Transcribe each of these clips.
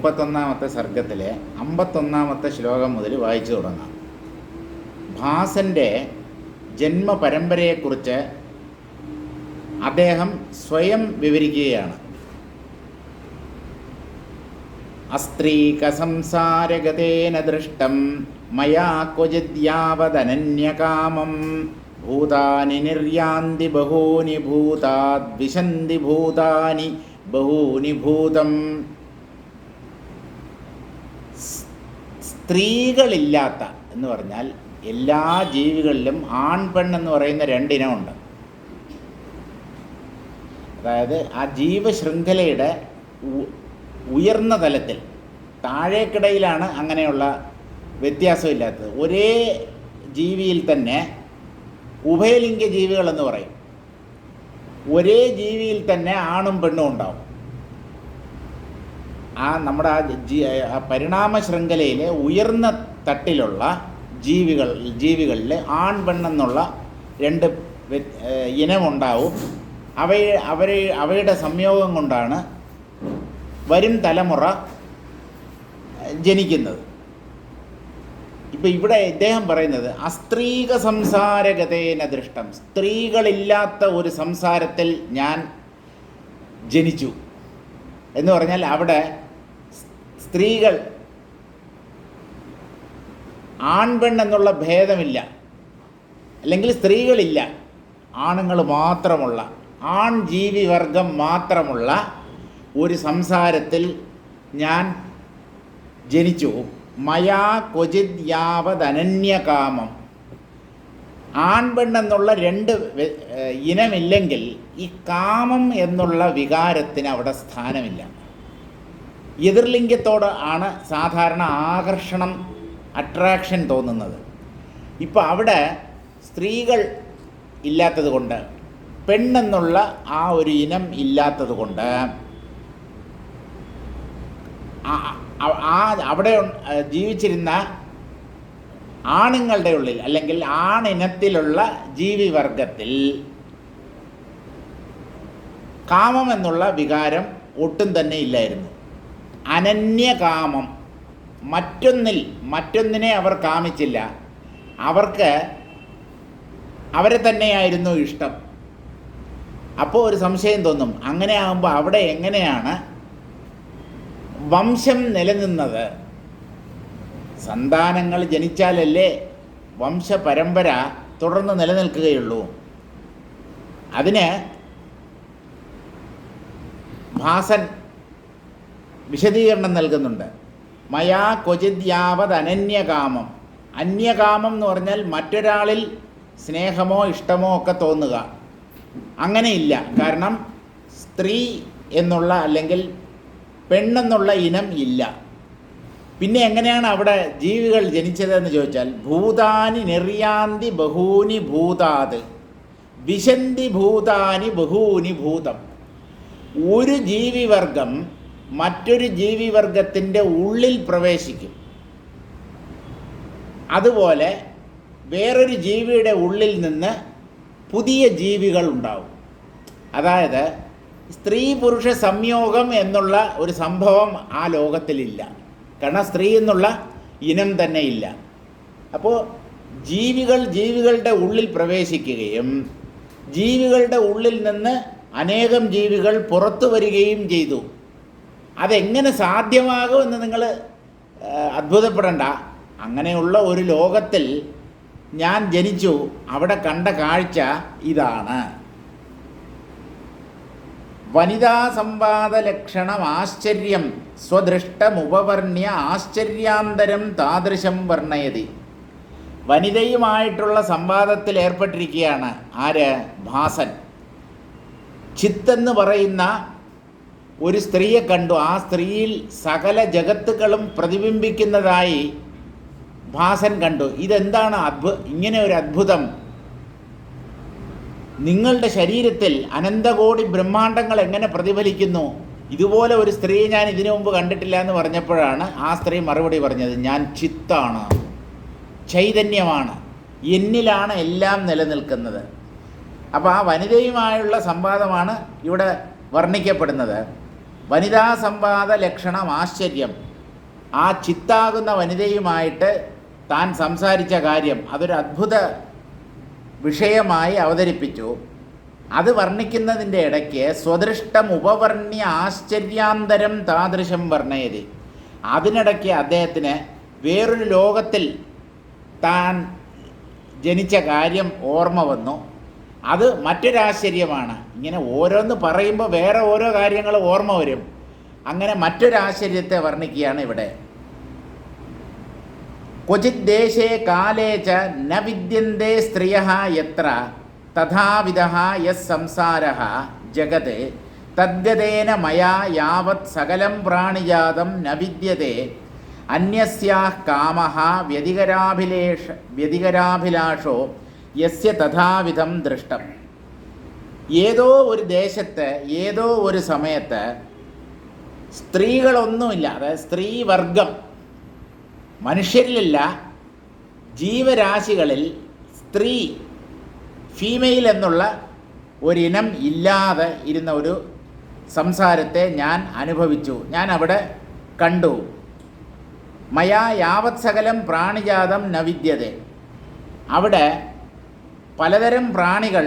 31 സർഗത്തിലെ 51 ശ്ലോകം മുതൽ വായിച്ചു തുടങ്ങാം. ഭാസൻ്റെ ജന്മപരമ്പരയെക്കുറിച്ച് അദ്ദേഹം സ്വയം വിവരിക്കുകയാണ്. അസ്ത്രീകസംസാരഗതേന ദൃഷ്ടം മയാ ക്വചിദ്യാവദനന്യകാമം ഭൂതാനി നിർയാന്തി ബഹൂനി ഭൂതാദ് വിശന്തി ഭൂതാനി ബഹൂനി ഭൂതം. സ്ത്രീകളില്ലാത്ത എന്ന് പറഞ്ഞാൽ എല്ലാ ജീവികളിലും ആൺ പെൺ എന്ന് പറയുന്ന രണ്ടിനമുണ്ട്. അതായത് ആ ജീവശൃംഖലയുടെ ഉയർന്ന തലത്തിൽ, താഴേക്കിടയിലാണ് അങ്ങനെയുള്ള വ്യത്യാസമില്ലാത്തത്. ഒരേ ജീവിയിൽ തന്നെ ഉഭയലിംഗ ജീവികളെന്ന് പറയും. ഒരേ ജീവിയിൽ തന്നെ ആണും പെണ്ണും ഉണ്ടാവും. നമ്മുടെ ആ പരിണാമ ശൃംഖലയിലെ ഉയർന്ന തട്ടിലുള്ള ജീവികളിൽ ആൺ പെണ്ണെന്നുള്ള രണ്ട് ഇനമുണ്ടാവും. അവയുടെ സംയോഗം കൊണ്ടാണ് വരും തലമുറ ജനിക്കുന്നത്. ഇപ്പം ഇവിടെ ഇദ്ദേഹം പറയുന്നത് അസ്ത്രീക സംസാരഗതേന ദൃഷ്ടം, സ്ത്രീകളില്ലാത്ത ഒരു സംസാരത്തിൽ ഞാൻ ജനിച്ചു എന്ന് പറഞ്ഞാൽ അവിടെ സ്ത്രീകൾ ആൺപെൺ എന്നുള്ള ഭേദമില്ല, അല്ലെങ്കിൽ സ്ത്രീകളില്ല, ആണുങ്ങൾ മാത്രമുള്ള, ആൺ ജീവിവർഗം മാത്രമുള്ള ഒരു സംസാരത്തിൽ ഞാൻ ജനിച്ചു. മയാ ക്വചിത് യാവദനന്യകാമം. ആൺപെൺ എന്നുള്ള രണ്ട് ഇനമില്ലെങ്കിൽ ഈ കാമം എന്നുള്ള വികാരത്തിന് അവിടെ സ്ഥാനമില്ല. എതിർലിംഗത്തോട് ആണ് സാധാരണ ആകർഷണം, അട്രാക്ഷൻ തോന്നുന്നത്. ഇപ്പോൾ അവിടെ സ്ത്രീകൾ ഇല്ലാത്തത് കൊണ്ട്, പെണ്ണെന്നുള്ള ആ ഒരു ഇനം ഇല്ലാത്തത് കൊണ്ട് അവിടെ ജീവിച്ചിരുന്ന ആണുങ്ങളുടെ ഉള്ളിൽ, അല്ലെങ്കിൽ ആണിനത്തിലുള്ള ജീവിവർഗത്തിൽ കാമം എന്നുള്ള വികാരം ഒട്ടും തന്നെ ഇല്ലായിരുന്നു. അനന്യകാമം, മറ്റൊന്നിനെ അവർ കാമിച്ചില്ല. അവർക്ക് അവരെ തന്നെയായിരുന്നു ഇഷ്ടം. അപ്പോൾ ഒരു സംശയം തോന്നും, അങ്ങനെ ആകുമ്പോൾ അവിടെ എങ്ങനെയാണ് വംശം നിലനിന്നത്? സന്താനങ്ങൾ ജനിച്ചാലല്ലേ വംശപരമ്പര തുടർന്ന് നിലനിൽക്കുകയുള്ളൂ. അതിന് ഭാസൻ വിശദീകരണം നൽകുന്നുണ്ട്. മയാ ക്വചിദ്യാവത് അനന്യകാമം. അന്യകാമം എന്ന് പറഞ്ഞാൽ മറ്റൊരാളിൽ സ്നേഹമോ ഇഷ്ടമോ ഒക്കെ തോന്നുക. അങ്ങനെയില്ല. കാരണം സ്ത്രീ എന്നുള്ള അല്ലെങ്കിൽ പെണ്ണെന്നുള്ള ഇനം ഇല്ല. പിന്നെ എങ്ങനെയാണ് അവിടെ ജീവികൾ ജനിച്ചതെന്ന് ചോദിച്ചാൽ, ഭൂതാനി നിർയാന്തി ബഹൂനി ഭൂതാത് വിശന്തി ഭൂതാനി ബഹൂനി ഭൂതം. ഒരു ജീവിവർഗം മറ്റൊരു ജീവിവർഗത്തിൻ്റെ ഉള്ളിൽ പ്രവേശിക്കും. അതുപോലെ വേറൊരു ജീവിയുടെ ഉള്ളിൽ നിന്ന് പുതിയ ജീവികൾ ഉണ്ടാവും. അതായത് സ്ത്രീ പുരുഷ സംയോഗം എന്നുള്ള ഒരു സംഭവം ആ ലോകത്തിലില്ല. കാരണം സ്ത്രീ എന്നുള്ള ഇനം തന്നെ ഇല്ല. അപ്പോൾ ജീവികളുടെ ഉള്ളിൽ പ്രവേശിക്കുകയും ജീവികളുടെ ഉള്ളിൽ നിന്ന് അനേകം ജീവികൾ പുറത്തു വരികയും ചെയ്തു. അതെങ്ങനെ സാധ്യമാകുമെന്ന് നിങ്ങൾ അത്ഭുതപ്പെടണ്ട. അങ്ങനെയുള്ള ഒരു ലോകത്തിൽ ഞാൻ ജനിച്ചു. അവിടെ കണ്ട കാഴ്ച ഇതാണ്. വനിതാ സംവാദ ലക്ഷണം ആശ്ചര്യം സ്വദൃഷ്ടമുപവർണ്യ ആശ്ചര്യാന്തരം താദൃശം വർണ്ണയതി. വനിതയുമായിട്ടുള്ള സംവാദത്തിൽ ഏർപ്പെട്ടിരിക്കുകയാണ് ആര്? ഭാസൻ. ചിത്തെന്ന് പറയുന്ന ഒരു സ്ത്രീയെ കണ്ടു. ആ സ്ത്രീയിൽ സകല ജഗത്തുക്കളും പ്രതിബിംബിക്കുന്നതായി ഭാസൻ കണ്ടു. ഇതെന്താണ് ഇങ്ങനെ ഒരു അത്ഭുതം? നിങ്ങളുടെ ശരീരത്തിൽ അനന്തകോടി ബ്രഹ്മാണ്ടങ്ങൾ എങ്ങനെ പ്രതിഫലിക്കുന്നു? ഇതുപോലെ ഒരു സ്ത്രീയെ ഞാൻ ഇതിനു മുമ്പ് കണ്ടിട്ടില്ല എന്ന് പറഞ്ഞപ്പോഴാണ് ആ സ്ത്രീ മറുപടി പറഞ്ഞത്, ഞാൻ ചിത്താണ്, ചൈതന്യമാണ്, എന്നിലാണ് എല്ലാം നിലനിൽക്കുന്നത്. അപ്പോൾ ആ വനിതയുമായുള്ള സംവാദമാണ് ഇവിടെ വർണ്ണിക്കപ്പെടുന്നത്. വനിതാ സംവാദ ലക്ഷണം ആശ്ചര്യം. ആ ചിത്താകുന്ന വനിതയുമായിട്ട് താൻ സംസാരിച്ച കാര്യം അതൊരു അദ്ഭുത വിഷയമായി അവതരിപ്പിച്ചു. അത് വർണ്ണിക്കുന്നതിൻ്റെ ഇടയ്ക്ക് സ്വദൃഷ്ടം ഉപവർണ്യ ആശ്ചര്യാന്തരം താദൃശം വർണ്ണയതി. അതിനിടയ്ക്ക് അദ്ദേഹത്തിന് വേറൊരു ലോകത്തിൽ താൻ ജനിച്ച കാര്യം ഓർമ്മ വന്നു. അത് മറ്റൊരാശ്ചര്യമാണ്. ഇങ്ങനെ ഓരോന്ന് പറയുമ്പോൾ വേറെ ഓരോ കാര്യങ്ങൾ ഓർമ്മ വരും. അങ്ങനെ മറ്റൊരാശ്ചര്യത്തെ വർണ്ണിക്കുകയാണ് ഇവിടെ. ക്വചിത് ദേശേ കാലേ ച ന വിദ്യന്തേ സ്ത്രിയഃ യത്ര തഥാവിധഃ യസ് സംസാരഃ ജഗത് തദ്ഗതേന മയാ യാവത് സകലം പ്രാണിജാതം ന വിദ്യതേ അന്യസ്യാഃ കാമഃ വ്യതികരാഭിലാഷോ യസ്യ തഥാവിധം ദൃഷ്ടം. ഏതോ ഒരു ദേശത്ത് ഏതോ ഒരു സമയത്ത് സ്ത്രീകളൊന്നുമില്ല, അതായത് സ്ത്രീവർഗം, മനുഷ്യരിലല്ല ജീവരാശികളിൽ സ്ത്രീ ഫീമെയിൽ എന്നുള്ള ഒരിനം ഇല്ലാതെ ഇരുന്ന ഒരു സംസാരത്തെ ഞാൻ അനുഭവിച്ചു, ഞാൻ അവിടെ കണ്ടു. മയാ യാവത് സകലം പ്രാണിജാതം ന വിദ്യതേ. അവിടെ പലതരം പ്രാണികൾ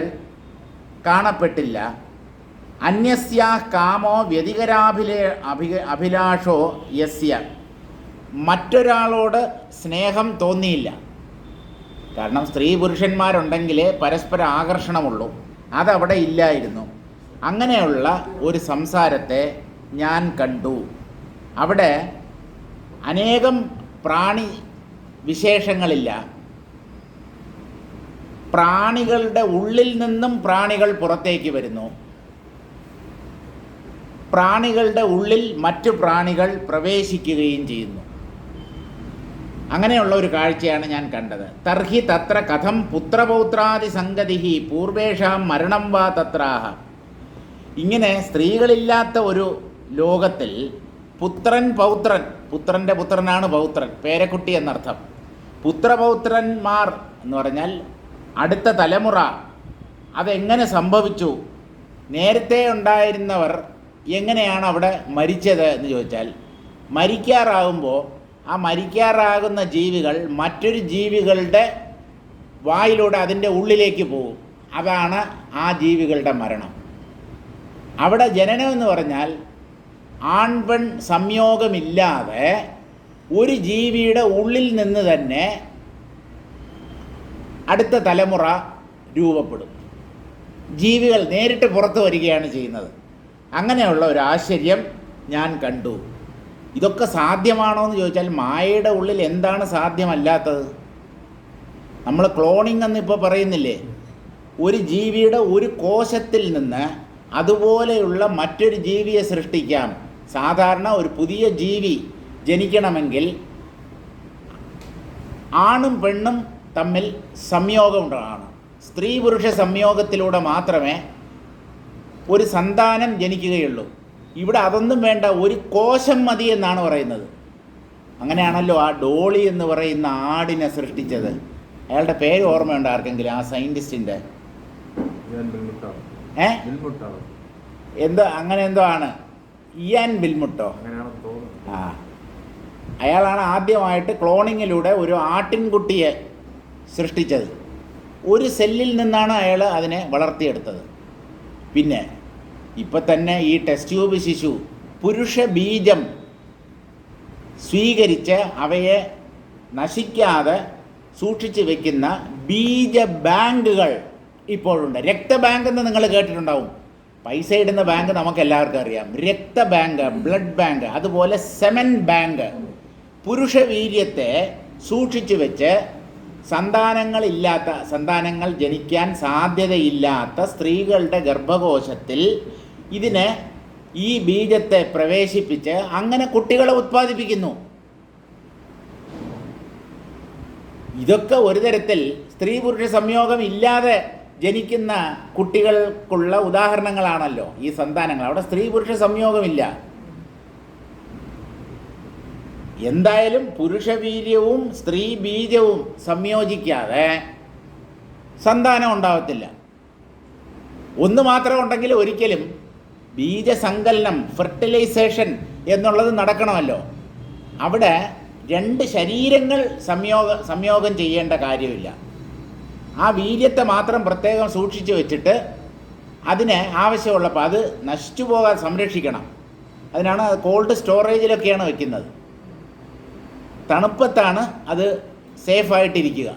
കാണപ്പെട്ടില്ല. അന്യസ്യാ കാമോ അഭിലാഷോ യസ്യ. മറ്റൊരാളോട് സ്നേഹം തോന്നിയില്ല. കാരണം സ്ത്രീ പുരുഷന്മാരുണ്ടെങ്കിലേ പരസ്പര ആകർഷണമുള്ളൂ. അതവിടെ ഇല്ലായിരുന്നു. അങ്ങനെയുള്ള ഒരു സംസാരത്തെ ഞാൻ കണ്ടു. അവിടെ അനേകം പ്രാണി വിശേഷങ്ങളില്ല. പ്രാണികളുടെ ഉള്ളിൽ നിന്നും പ്രാണികൾ പുറത്തേക്ക് വരുന്നു. പ്രാണികളുടെ ഉള്ളിൽ മറ്റു പ്രാണികൾ പ്രവേശിക്കുകയും ചെയ്യുന്നു. അങ്ങനെയുള്ള ഒരു കാഴ്ചയാണ് ഞാൻ കണ്ടത്. തർഹി തത്ര കഥം പുത്രപൗത്രാദി സംഗതി പൂർവേഷാം മരണം വാ തത്രാഹ. ഇങ്ങനെ സ്ത്രീകളില്ലാത്ത ഒരു ലോകത്തിൽ പുത്രൻ പൗത്രൻ, പുത്രൻ്റെ പുത്രനാണ് പൗത്രൻ, പേരക്കുട്ടി എന്നർത്ഥം. പുത്രപൗത്രന്മാർ എന്ന് പറഞ്ഞാൽ അടുത്ത തലമുറ. അതെങ്ങനെ സംഭവിച്ചു? നേരത്തെ ഉണ്ടായിരുന്നവർ എങ്ങനെയാണ് അവിടെ മരിച്ചത് എന്ന് ചോദിച്ചാൽ, മരിക്കാറാകുമ്പോൾ ആ മരിക്കാറാകുന്ന ജീവികൾ മറ്റൊരു ജീവികളുടെ വായിലൂടെ അതിൻ്റെ ഉള്ളിലേക്ക് പോകും. അതാണ് ആ ജീവികളുടെ മരണം. അവിടെ ജനനം എന്ന് പറഞ്ഞാൽ ആൺപെൺ സംയോഗമില്ലാതെ ഒരു ജീവിയുടെ ഉള്ളിൽ നിന്ന് തന്നെ അടുത്ത തലമുറ രൂപപ്പെടും. ജീവികൾ നേരിട്ട് പുറത്തു വരികയാണ് ചെയ്യുന്നത്. അങ്ങനെയുള്ള ഒരു ആശ്ചര്യം ഞാൻ കണ്ടു. ഇതൊക്കെ സാധ്യമാണോ എന്ന് ചോദിച്ചാൽ മായയുടെ ഉള്ളിൽ എന്താണ് സാധ്യമല്ലാത്തത്? നമ്മൾ ക്ലോണിംഗ് എന്നിപ്പോൾ പറയുന്നില്ലേ? ഒരു ജീവിയുടെ ഒരു കോശത്തിൽ നിന്ന് അതുപോലെയുള്ള മറ്റൊരു ജീവിയെ സൃഷ്ടിക്കാം. സാധാരണ ഒരു പുതിയ ജീവി ജനിക്കണമെങ്കിൽ ആണും പെണ്ണും തമ്മിൽ സംയോഗം ഉണ്ടാകണം. സ്ത്രീ പുരുഷ സംയോഗത്തിലൂടെ മാത്രമേ ഒരു സന്താനം ജനിക്കുകയുള്ളൂ. ഇവിടെ അതൊന്നും വേണ്ട, ഒരു കോശം മതി എന്നാണ് പറയുന്നത്. അങ്ങനെയാണല്ലോ ആ ഡോളി എന്ന് പറയുന്ന ആടിനെ സൃഷ്ടിച്ചത്. അയാളുടെ പേര് ഓർമ്മയുണ്ട് ആർക്കെങ്കിലും? ആ സയൻറ്റിസ്റ്റിൻ്റെ എന്തോ അങ്ങനെ എന്തോ ആണ്, ഇയാൻ ബിൽമുട്ടോ. ആ, അയാളാണ് ആദ്യമായിട്ട് ക്ലോണിങ്ങിലൂടെ ഒരു ആട്ടിൻകുട്ടിയെ സൃഷ്ടിച്ചത്. ഒരു സെല്ലിൽ നിന്നാണ് അയാൾ അതിനെ വളർത്തിയെടുത്തത്. പിന്നെ ഇപ്പം തന്നെ ഈ ടെസ്റ്റ് ട്യൂബ് ശിശു പുരുഷ ബീജം സ്വീകരിച്ച് അവയെ നശിക്കാതെ സൂക്ഷിച്ച് വയ്ക്കുന്ന ബീജ ബാങ്കുകൾ ഇപ്പോഴുണ്ട്. രക്തബാങ്ക് എന്ന് നിങ്ങൾ കേട്ടിട്ടുണ്ടാവും. പൈസ ഇടുന്ന ബാങ്ക് നമുക്ക് എല്ലാവർക്കും അറിയാം. രക്തബാങ്ക്, ബ്ലഡ് ബാങ്ക്, അതുപോലെ സെമൻ ബാങ്ക്. പുരുഷ വീര്യത്തെ സൂക്ഷിച്ചു വെച്ച് സന്താനങ്ങൾ ജനിക്കാൻ സാധ്യതയില്ലാത്ത സ്ത്രീകളുടെ ഗർഭകോശത്തിൽ ഇതിന് ഈ ബീജത്തെ പ്രവേശിപ്പിച്ച് അങ്ങനെ കുട്ടികളെ ഉത്പാദിപ്പിക്കുന്നു. ഇതൊക്കെ ഒരു തരത്തിൽ സ്ത്രീ പുരുഷ സംയോഗം ഇല്ലാതെ ജനിക്കുന്ന കുട്ടികൾക്കുള്ള ഉദാഹരണങ്ങളാണല്ലോ ഈ സന്താനങ്ങൾ. അവിടെ സ്ത്രീ പുരുഷ സംയോഗമില്ല. എന്തായാലും പുരുഷവീര്യവും സ്ത്രീ ബീജവും സംയോജിക്കാതെ സന്താനം ഉണ്ടാവത്തില്ല. ഒന്ന് മാത്രം ഉണ്ടെങ്കിൽ ഒരിക്കലും ബീജസങ്കലനം, ഫെർട്ടിലൈസേഷൻ എന്നുള്ളത് നടക്കണമല്ലോ. അവിടെ രണ്ട് ശരീരങ്ങൾ സംയോഗം ചെയ്യേണ്ട കാര്യമില്ല. ആ വീര്യത്തെ മാത്രം പ്രത്യേകം സൂക്ഷിച്ച് വെച്ചിട്ട് അതിന് ആവശ്യമുള്ളപ്പോൾ അത് നശിച്ചു പോകാൻ സംരക്ഷിക്കണം. അതിനാണ് കോൾഡ് സ്റ്റോറേജിലൊക്കെയാണ് വയ്ക്കുന്നത്. തണുപ്പത്താണ് അത് സേഫായിട്ടിരിക്കുക.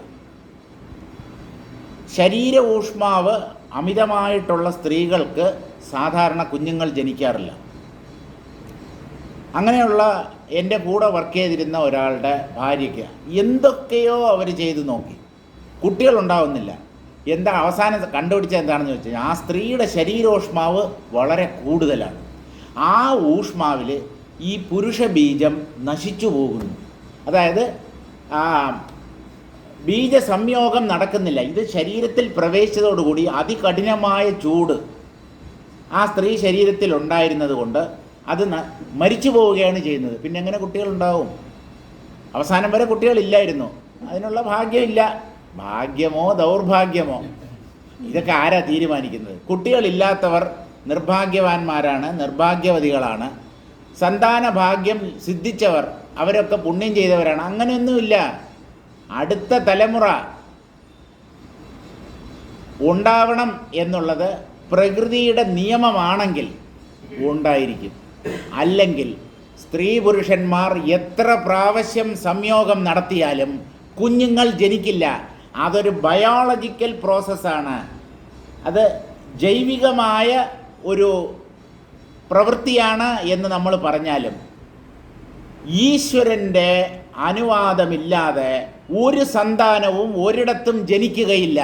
ശരീര ഊഷ്മാവ് അമിതമായിട്ടുള്ള സ്ത്രീകൾക്ക് സാധാരണ കുഞ്ഞുങ്ങൾ ജനിക്കാറില്ല. അങ്ങനെയുള്ള എൻ്റെ കൂടെ വർക്ക് ചെയ്തിരുന്ന ഒരാളുടെ ഭാര്യയ്ക്ക് എന്തൊക്കെയോ അവർ ചെയ്തു നോക്കി, കുട്ടികളുണ്ടാവുന്നില്ല. എന്താ അവസാനം കണ്ടുപിടിച്ചത് എന്താണെന്ന് ചോദിച്ചാൽ, ആ സ്ത്രീയുടെ ശരീരോഷ്മാവ് വളരെ കൂടുതലാണ്. ആ ഊഷ്മാവിൽ ഈ പുരുഷ ബീജം നശിച്ചു പോകുന്നു. അതായത് ബീജസംയോഗം നടക്കുന്നില്ല. ഇത് ശരീരത്തിൽ പ്രവേശിച്ചതോടുകൂടി അതികഠിനമായ ചൂട് ആ സ്ത്രീ ശരീരത്തിൽ ഉണ്ടായിരുന്നത് കൊണ്ട് അത് മരിച്ചു പോവുകയാണ് ചെയ്യുന്നത്. പിന്നെ എങ്ങനെ കുട്ടികളുണ്ടാവും? അവസാനം വരെ കുട്ടികളില്ലായിരുന്നു. അതിനുള്ള ഭാഗ്യമില്ല. ഭാഗ്യമോ ദൗർഭാഗ്യമോ ഇതൊക്കെ ആരാ തീരുമാനിക്കുന്നത്? കുട്ടികളില്ലാത്തവർ നിർഭാഗ്യവാന്മാരാണ്, നിർഭാഗ്യവതികളാണ്. സന്താന ഭാഗ്യം സിദ്ധിച്ചവർ അവരൊക്കെ പുണ്യം ചെയ്തവരാണ്. അങ്ങനെയൊന്നുമില്ല. അടുത്ത തലമുറ ഉണ്ടാവണം എന്നുള്ളത് പ്രകൃതിയുടെ നിയമമാണെങ്കിൽ ഉണ്ടായിരിക്കും. അല്ലെങ്കിൽ സ്ത്രീ പുരുഷന്മാർ എത്ര പ്രാവശ്യം സംയോഗം നടത്തിയാലും കുഞ്ഞുങ്ങൾ ജനിക്കില്ല. അതൊരു ബയോളജിക്കൽ പ്രോസസ്സാണ്. അത് ജൈവികമായ ഒരു പ്രവൃത്തിയാണ് എന്ന് നമ്മൾ പറഞ്ഞാലും ഈശ്വരൻ്റെ അനുവാദമില്ലാതെ ഒരു സന്താനവും ഒരിടത്തും ജനിക്കുകയില്ല.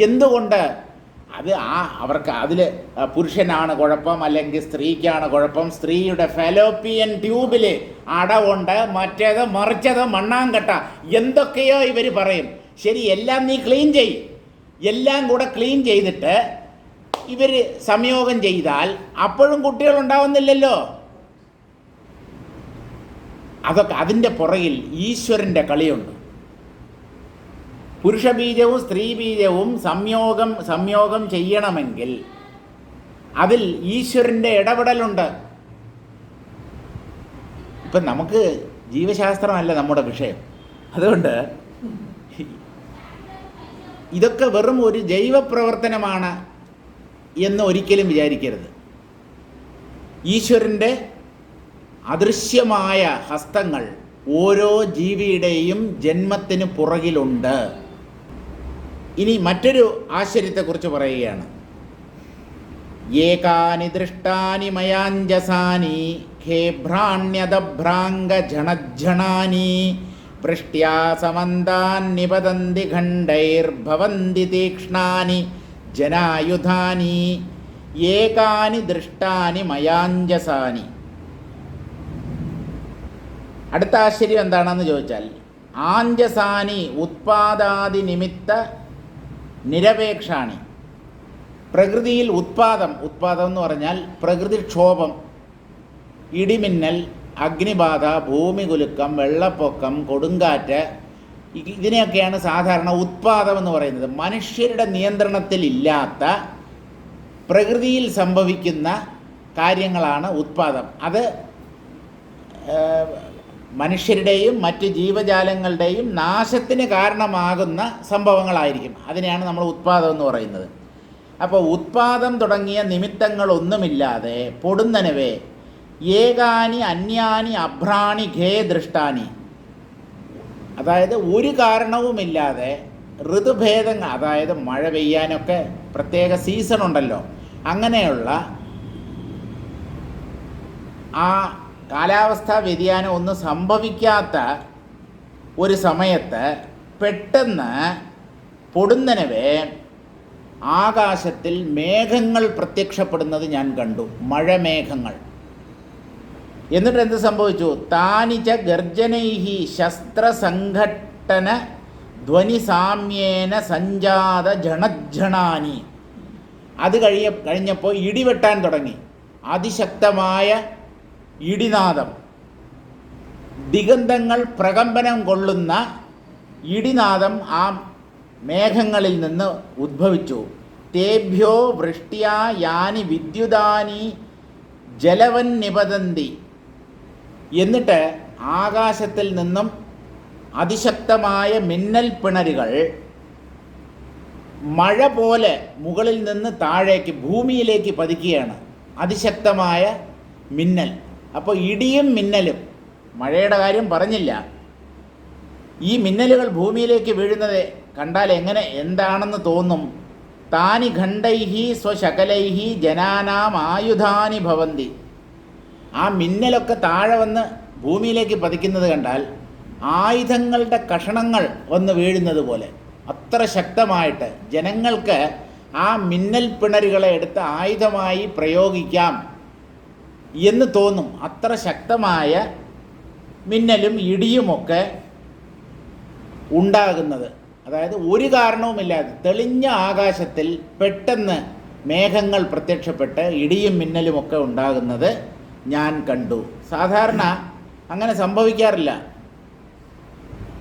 എന്തുകൊണ്ട്? അത് അവർക്ക് അതിൽ പുരുഷനാണ് കുഴപ്പം, അല്ലെങ്കിൽ സ്ത്രീക്കാണ് കുഴപ്പം. സ്ത്രീയുടെ ഫെലോപ്പിയൻ ട്യൂബിൽ അടവുണ്ട്, മറ്റേത് മറിച്ചത് മണ്ണാങ്കട്ട, എന്തൊക്കെയോ ഇവർ പറയും. ശരി, എല്ലാം നീ ക്ലീൻ ചെയ്. എല്ലാം കൂടെ ക്ലീൻ ചെയ്തിട്ട് ഇവർ സംയോഗം ചെയ്താൽ അപ്പോഴും കുട്ടികളുണ്ടാവുന്നില്ലല്ലോ. അതൊക്കെ അതിൻ്റെ പുറകിൽ ഈശ്വരൻ്റെ കളിയുണ്ട്. പുരുഷബീജവും സ്ത്രീബീജവും സംയോഗം ചെയ്യണമെങ്കിൽ അതിൽ ഈശ്വരൻ്റെ ഇടപെടലുണ്ട്. ഇപ്പം നമുക്ക് ജീവശാസ്ത്രമല്ല നമ്മുടെ വിഷയം. അതുകൊണ്ട് ഇതൊക്കെ വെറും ഒരു ജൈവപ്രവർത്തനമാണ് എന്ന് ഒരിക്കലും വിചാരിക്കരുത്. ഈശ്വരൻ്റെ അദൃശ്യമായ ഹസ്തങ്ങൾ ഓരോ ജീവിയുടെയും ജന്മത്തിന് പുറകിലുണ്ട്. ഇനി മറ്റൊരു ആശ്ചര്യത്തെക്കുറിച്ച് പറയുകയാണ്. ഏകാനി ദൃഷ്ടാനി മയാഞ്ജസാനി ഖേഭ്രാണ്യദഭ്രാംഗജണജ്ജണാനി പൃഷ്ട്യാ സമന്താൻ നിപതന്തി ഖണ്ഡൈർഭവന്തി തീക്ഷ്ണാനി ജനായുധാനി ഏകാനി ദൃഷ്ടാനി മയാഞ്ജസാനി. അടുത്ത ആശ്ചര്യം എന്താണെന്ന് ചോദിച്ചാൽ, ആഞ്ജസാനി ഉത്പാദാദി നിമിത്ത നിരപേക്ഷാണി. പ്രകൃതിയിൽ ഉത്പാദം എന്ന് പറഞ്ഞാൽ പ്രകൃതിക്ഷോഭം, ഇടിമിന്നൽ, അഗ്നിബാധ, ഭൂമികുലുക്കം, വെള്ളപ്പൊക്കം, കൊടുങ്കാറ്റ്, ഇതിനെയൊക്കെയാണ് സാധാരണ ഉത്പാദം എന്ന് പറയുന്നത്. മനുഷ്യരുടെ നിയന്ത്രണത്തിലില്ലാത്ത പ്രകൃതിയിൽ സംഭവിക്കുന്ന കാര്യങ്ങളാണ് ഉത്പാദം. അത് മനുഷ്യരുടെയും മറ്റ് ജീവജാലങ്ങളുടെയും നാശത്തിന് കാരണമാകുന്ന സംഭവങ്ങളായിരിക്കും. അതിനെയാണ് നമ്മൾ ഉത്പാദം എന്ന് പറയുന്നത്. അപ്പോൾ ഉത്പാദം തുടങ്ങിയ നിമിത്തങ്ങളൊന്നുമില്ലാതെ പൊടുന്നനവേ ഏകാനി അന്യാനി അഭ്രാണി ഘേ ദൃഷ്ടാനി, അതായത് ഒരു കാരണവുമില്ലാതെ ഋതുഭേദങ്ങൾ, അതായത് മഴ പെയ്യാനൊക്കെ പ്രത്യേക സീസൺ ഉണ്ടല്ലോ, അങ്ങനെയുള്ള ആ കാലാവസ്ഥാ വ്യതിയാനം ഒന്നും സംഭവിക്കാത്ത ഒരു സമയത്ത് പെട്ടെന്ന് പൊടുന്നനവേ ആകാശത്തിൽ മേഘങ്ങൾ പ്രത്യക്ഷപ്പെടുന്നത് ഞാൻ കണ്ടു. മഴമേഘങ്ങൾ. എന്നിട്ട് എന്ത് സംഭവിച്ചു? താനിച്ച ഗർജനൈഹി ശസ്ത്രസംഘട്ടന ധ്വനിസാമ്യേന സഞ്ജാത ജണജ്ജണാനി. അത് കഴിഞ്ഞപ്പോൾ ഇടിവെട്ടാൻ തുടങ്ങി. അതിശക്തമായ ഇടിനാദം, ദിഗന്ധങ്ങൾ പ്രകമ്പനം കൊള്ളുന്ന ഇടിനാദം ആ മേഘങ്ങളിൽ നിന്ന് ഉദ്ഭവിച്ചു. തേഭ്യോ വൃഷ്ട്യാ യാനി വിദ്യുതാനി ജലവൻ നിപതന്തി. എന്നിട്ട് ആകാശത്തിൽ നിന്നും അതിശക്തമായ മിന്നൽ പിണരുകൾ മഴ പോലെ മുകളിൽ നിന്ന് താഴേക്ക് ഭൂമിയിലേക്ക് പതിക്കുകയാണ്. അതിശക്തമായ മിന്നൽ. അപ്പോൾ ഇടിയും മിന്നലും, മഴയുടെ കാര്യം പറഞ്ഞില്ല, ഈ മിന്നലുകൾ ഭൂമിയിലേക്ക് വീഴുന്നത് കണ്ടാൽ എന്താണെന്ന് തോന്നും. താനി ഖണ്ഡൈഹി സ്വശകലൈഹി ജനാനാം ആയുധാനി ഭവന്തി. ആ മിന്നലൊക്കെ താഴെ വന്ന് ഭൂമിയിലേക്ക് പതിക്കുന്നത് കണ്ടാൽ ആയുധങ്ങളുടെ കഷണങ്ങൾ വന്ന് വീഴുന്നത് പോലെ, അത്ര ശക്തമായിട്ട് ജനങ്ങൾക്ക് ആ മിന്നൽ പിണരുകളെ എടുത്ത് ആയുധമായി പ്രയോഗിക്കാം എന്ന് തോന്നും. അത്ര ശക്തമായ മിന്നലും ഇടിയുമൊക്കെ ഉണ്ടാകുന്നത്. അതായത് ഒരു കാരണവുമില്ലാതെ തെളിഞ്ഞ ആകാശത്തിൽ പെട്ടെന്ന് മേഘങ്ങൾ പ്രത്യക്ഷപ്പെട്ട് ഇടിയും മിന്നലുമൊക്കെ ഉണ്ടാകുന്നത് ഞാൻ കണ്ടു. സാധാരണ അങ്ങനെ സംഭവിക്കാറില്ല.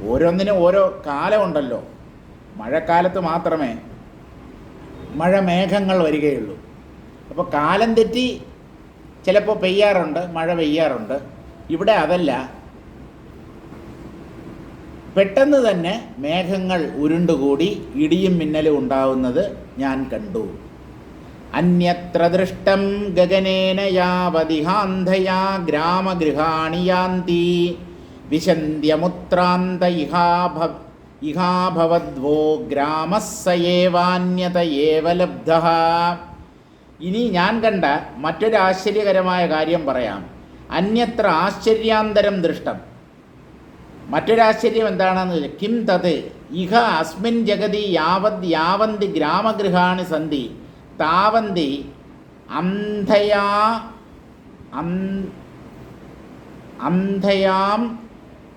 ഓരോന്നിനും ഓരോ കാലമുണ്ടല്ലോ. മഴക്കാലത്ത് മാത്രമേ മഴ മേഘങ്ങൾ വരികയുള്ളൂ. അപ്പോൾ കാലം തെറ്റി ചിലപ്പോൾ പെയ്യാറുണ്ട്, മഴ പെയ്യാറുണ്ട്. ഇവിടെ അതല്ല, പെട്ടെന്ന് തന്നെ മേഘങ്ങൾ ഉരുണ്ടുകൂടി ഇടിയും മിന്നലും ഉണ്ടാവുന്നത് ഞാൻ കണ്ടു. അന്യത്ര ദൃഷ്ടം ഗഗനേന യാവതിഹാന്ധയാ ഗ്രാമഗൃഹാണി യാന്തി വിശന്ത്യമുത്രാന്ത ഇഹാഭവദ്വോ ഗ്രാമസ്സയേവാന്യത ഏവ ലബ്ധഃ. ഇനി ഞാൻ കണ്ട മറ്റൊരു ആശ്ചര്യകരമായ കാര്യം പറയാം. അന്യത്ര ആശ്ചര്യാന്തരം ദൃഷ്ടം. മറ്റൊരാശ്ചര്യം എന്താണെന്ന് വെച്ചാൽ കിം തത് ഇഹ അസ്മിൻ ജഗതി യാവന്തി ഗ്രാമഗൃഹാണി സന്തി താവന്തി അന്ധയാം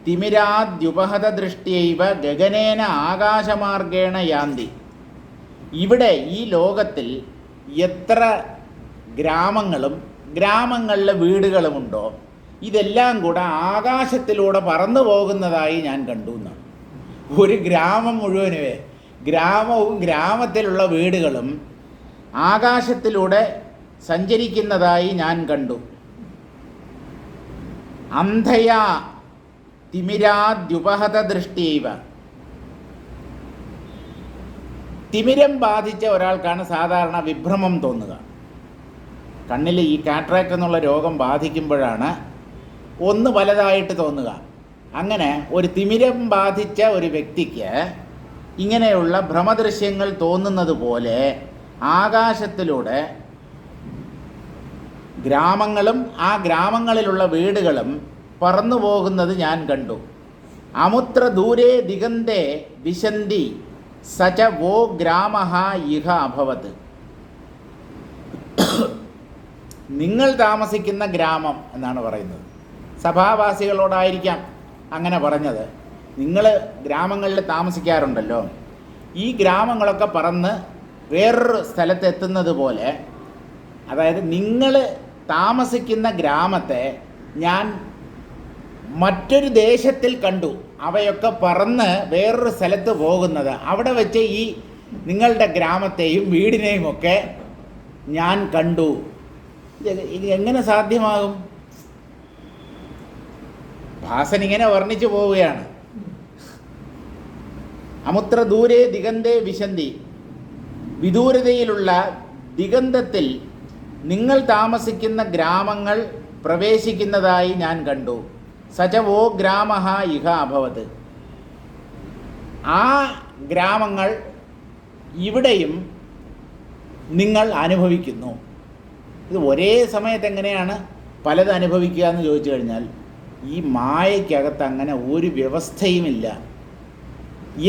തിമിരാദ്യുപഹത ദൃഷ്ട്യൈവ ഗഗനേന ആകാശമാർഗേണ യാന്തി. ഇവിടെ ഈ ലോകത്തിൽ എത്ര ഗ്രാമങ്ങളും ഗ്രാമങ്ങളിലെ വീടുകളുമുണ്ടോ ഇതെല്ലാം കൂടെ ആകാശത്തിലൂടെ പറന്നു പോകുന്നതായി ഞാൻ കണ്ടു എന്നാണ്. ഒരു ഗ്രാമം മുഴുവനുമേ, ഗ്രാമവും ഗ്രാമത്തിലുള്ള വീടുകളും ആകാശത്തിലൂടെ സഞ്ചരിക്കുന്നതായി ഞാൻ കണ്ടു. അന്ധയാ തിമിരാദ്യുപഹത ദൃഷ്ടിയൈവ. തിമിരം ബാധിച്ച ഒരാൾക്കാണ് സാധാരണ വിഭ്രമം തോന്നുക. കണ്ണിൽ ഈ കാട്രാക്ട് എന്നുള്ള രോഗം ബാധിക്കുമ്പോഴാണ് ഒന്ന് വലുതായിട്ട് തോന്നുക. അങ്ങനെ ഒരു തിമിരം ബാധിച്ച ഒരു വ്യക്തിക്ക് ഇങ്ങനെയുള്ള ഭ്രമദൃശ്യങ്ങൾ തോന്നുന്നത് പോലെ ആകാശത്തിലൂടെ ഗ്രാമങ്ങളും ആ ഗ്രാമങ്ങളിലുള്ള വീടുകളും പറന്നു പോകുന്നത് ഞാൻ കണ്ടു. അമുത്ര ദൂരെ ദിഗന്തേ വിശന്തി സച വോ ഗ്രാമഃ ഇഹ അഭവത്. നിങ്ങൾ താമസിക്കുന്ന ഗ്രാമം എന്നാണ് പറയുന്നത്. സഭാവാസികളോടായിരിക്കാം അങ്ങനെ പറഞ്ഞത്. നിങ്ങൾ ഗ്രാമങ്ങളിൽ താമസിക്കാറുണ്ടല്ലോ, ഈ ഗ്രാമങ്ങളൊക്കെ പറന്ന് വേറൊരു സ്ഥലത്തെത്തുന്നത് പോലെ, അതായത് നിങ്ങൾ താമസിക്കുന്ന ഗ്രാമത്തെ ഞാൻ മറ്റൊരു ദേശത്തിൽ കണ്ടു. അവയൊക്കെ പറന്ന് വേറൊരു സ്ഥലത്ത് പോകുന്നത്, അവിടെ വെച്ച് ഈ നിങ്ങളുടെ ഗ്രാമത്തെയും വീടിനെയും ഒക്കെ ഞാൻ കണ്ടു. ഇത് എങ്ങനെ സാധ്യമാകും? ഭാസൻ ഇങ്ങനെ വർണ്ണിച്ചു പോവുകയാണ്. അമുത്ര ദൂരെ ദിഗന്തേ വിശന്തി. വിദൂരതയിലുള്ള ദിഗന്തത്തിൽ നിങ്ങൾ താമസിക്കുന്ന ഗ്രാമങ്ങൾ പ്രവേശിക്കുന്നതായി ഞാൻ കണ്ടു. സചവോ ഗ്രാമഃ ഇഹ അഭവത്. ആ ഗ്രാമങ്ങൾ ഇവിടെയും നിങ്ങൾ അനുഭവിക്കുന്നു. ഇത് ഒരേ സമയത്ത് എങ്ങനെയാണ് പലത് അനുഭവിക്കുക എന്ന് ചോദിച്ചു കഴിഞ്ഞാൽ, ഈ മായയ്ക്കകത്ത് അങ്ങനെ ഒരു വ്യവസ്ഥയുമില്ല.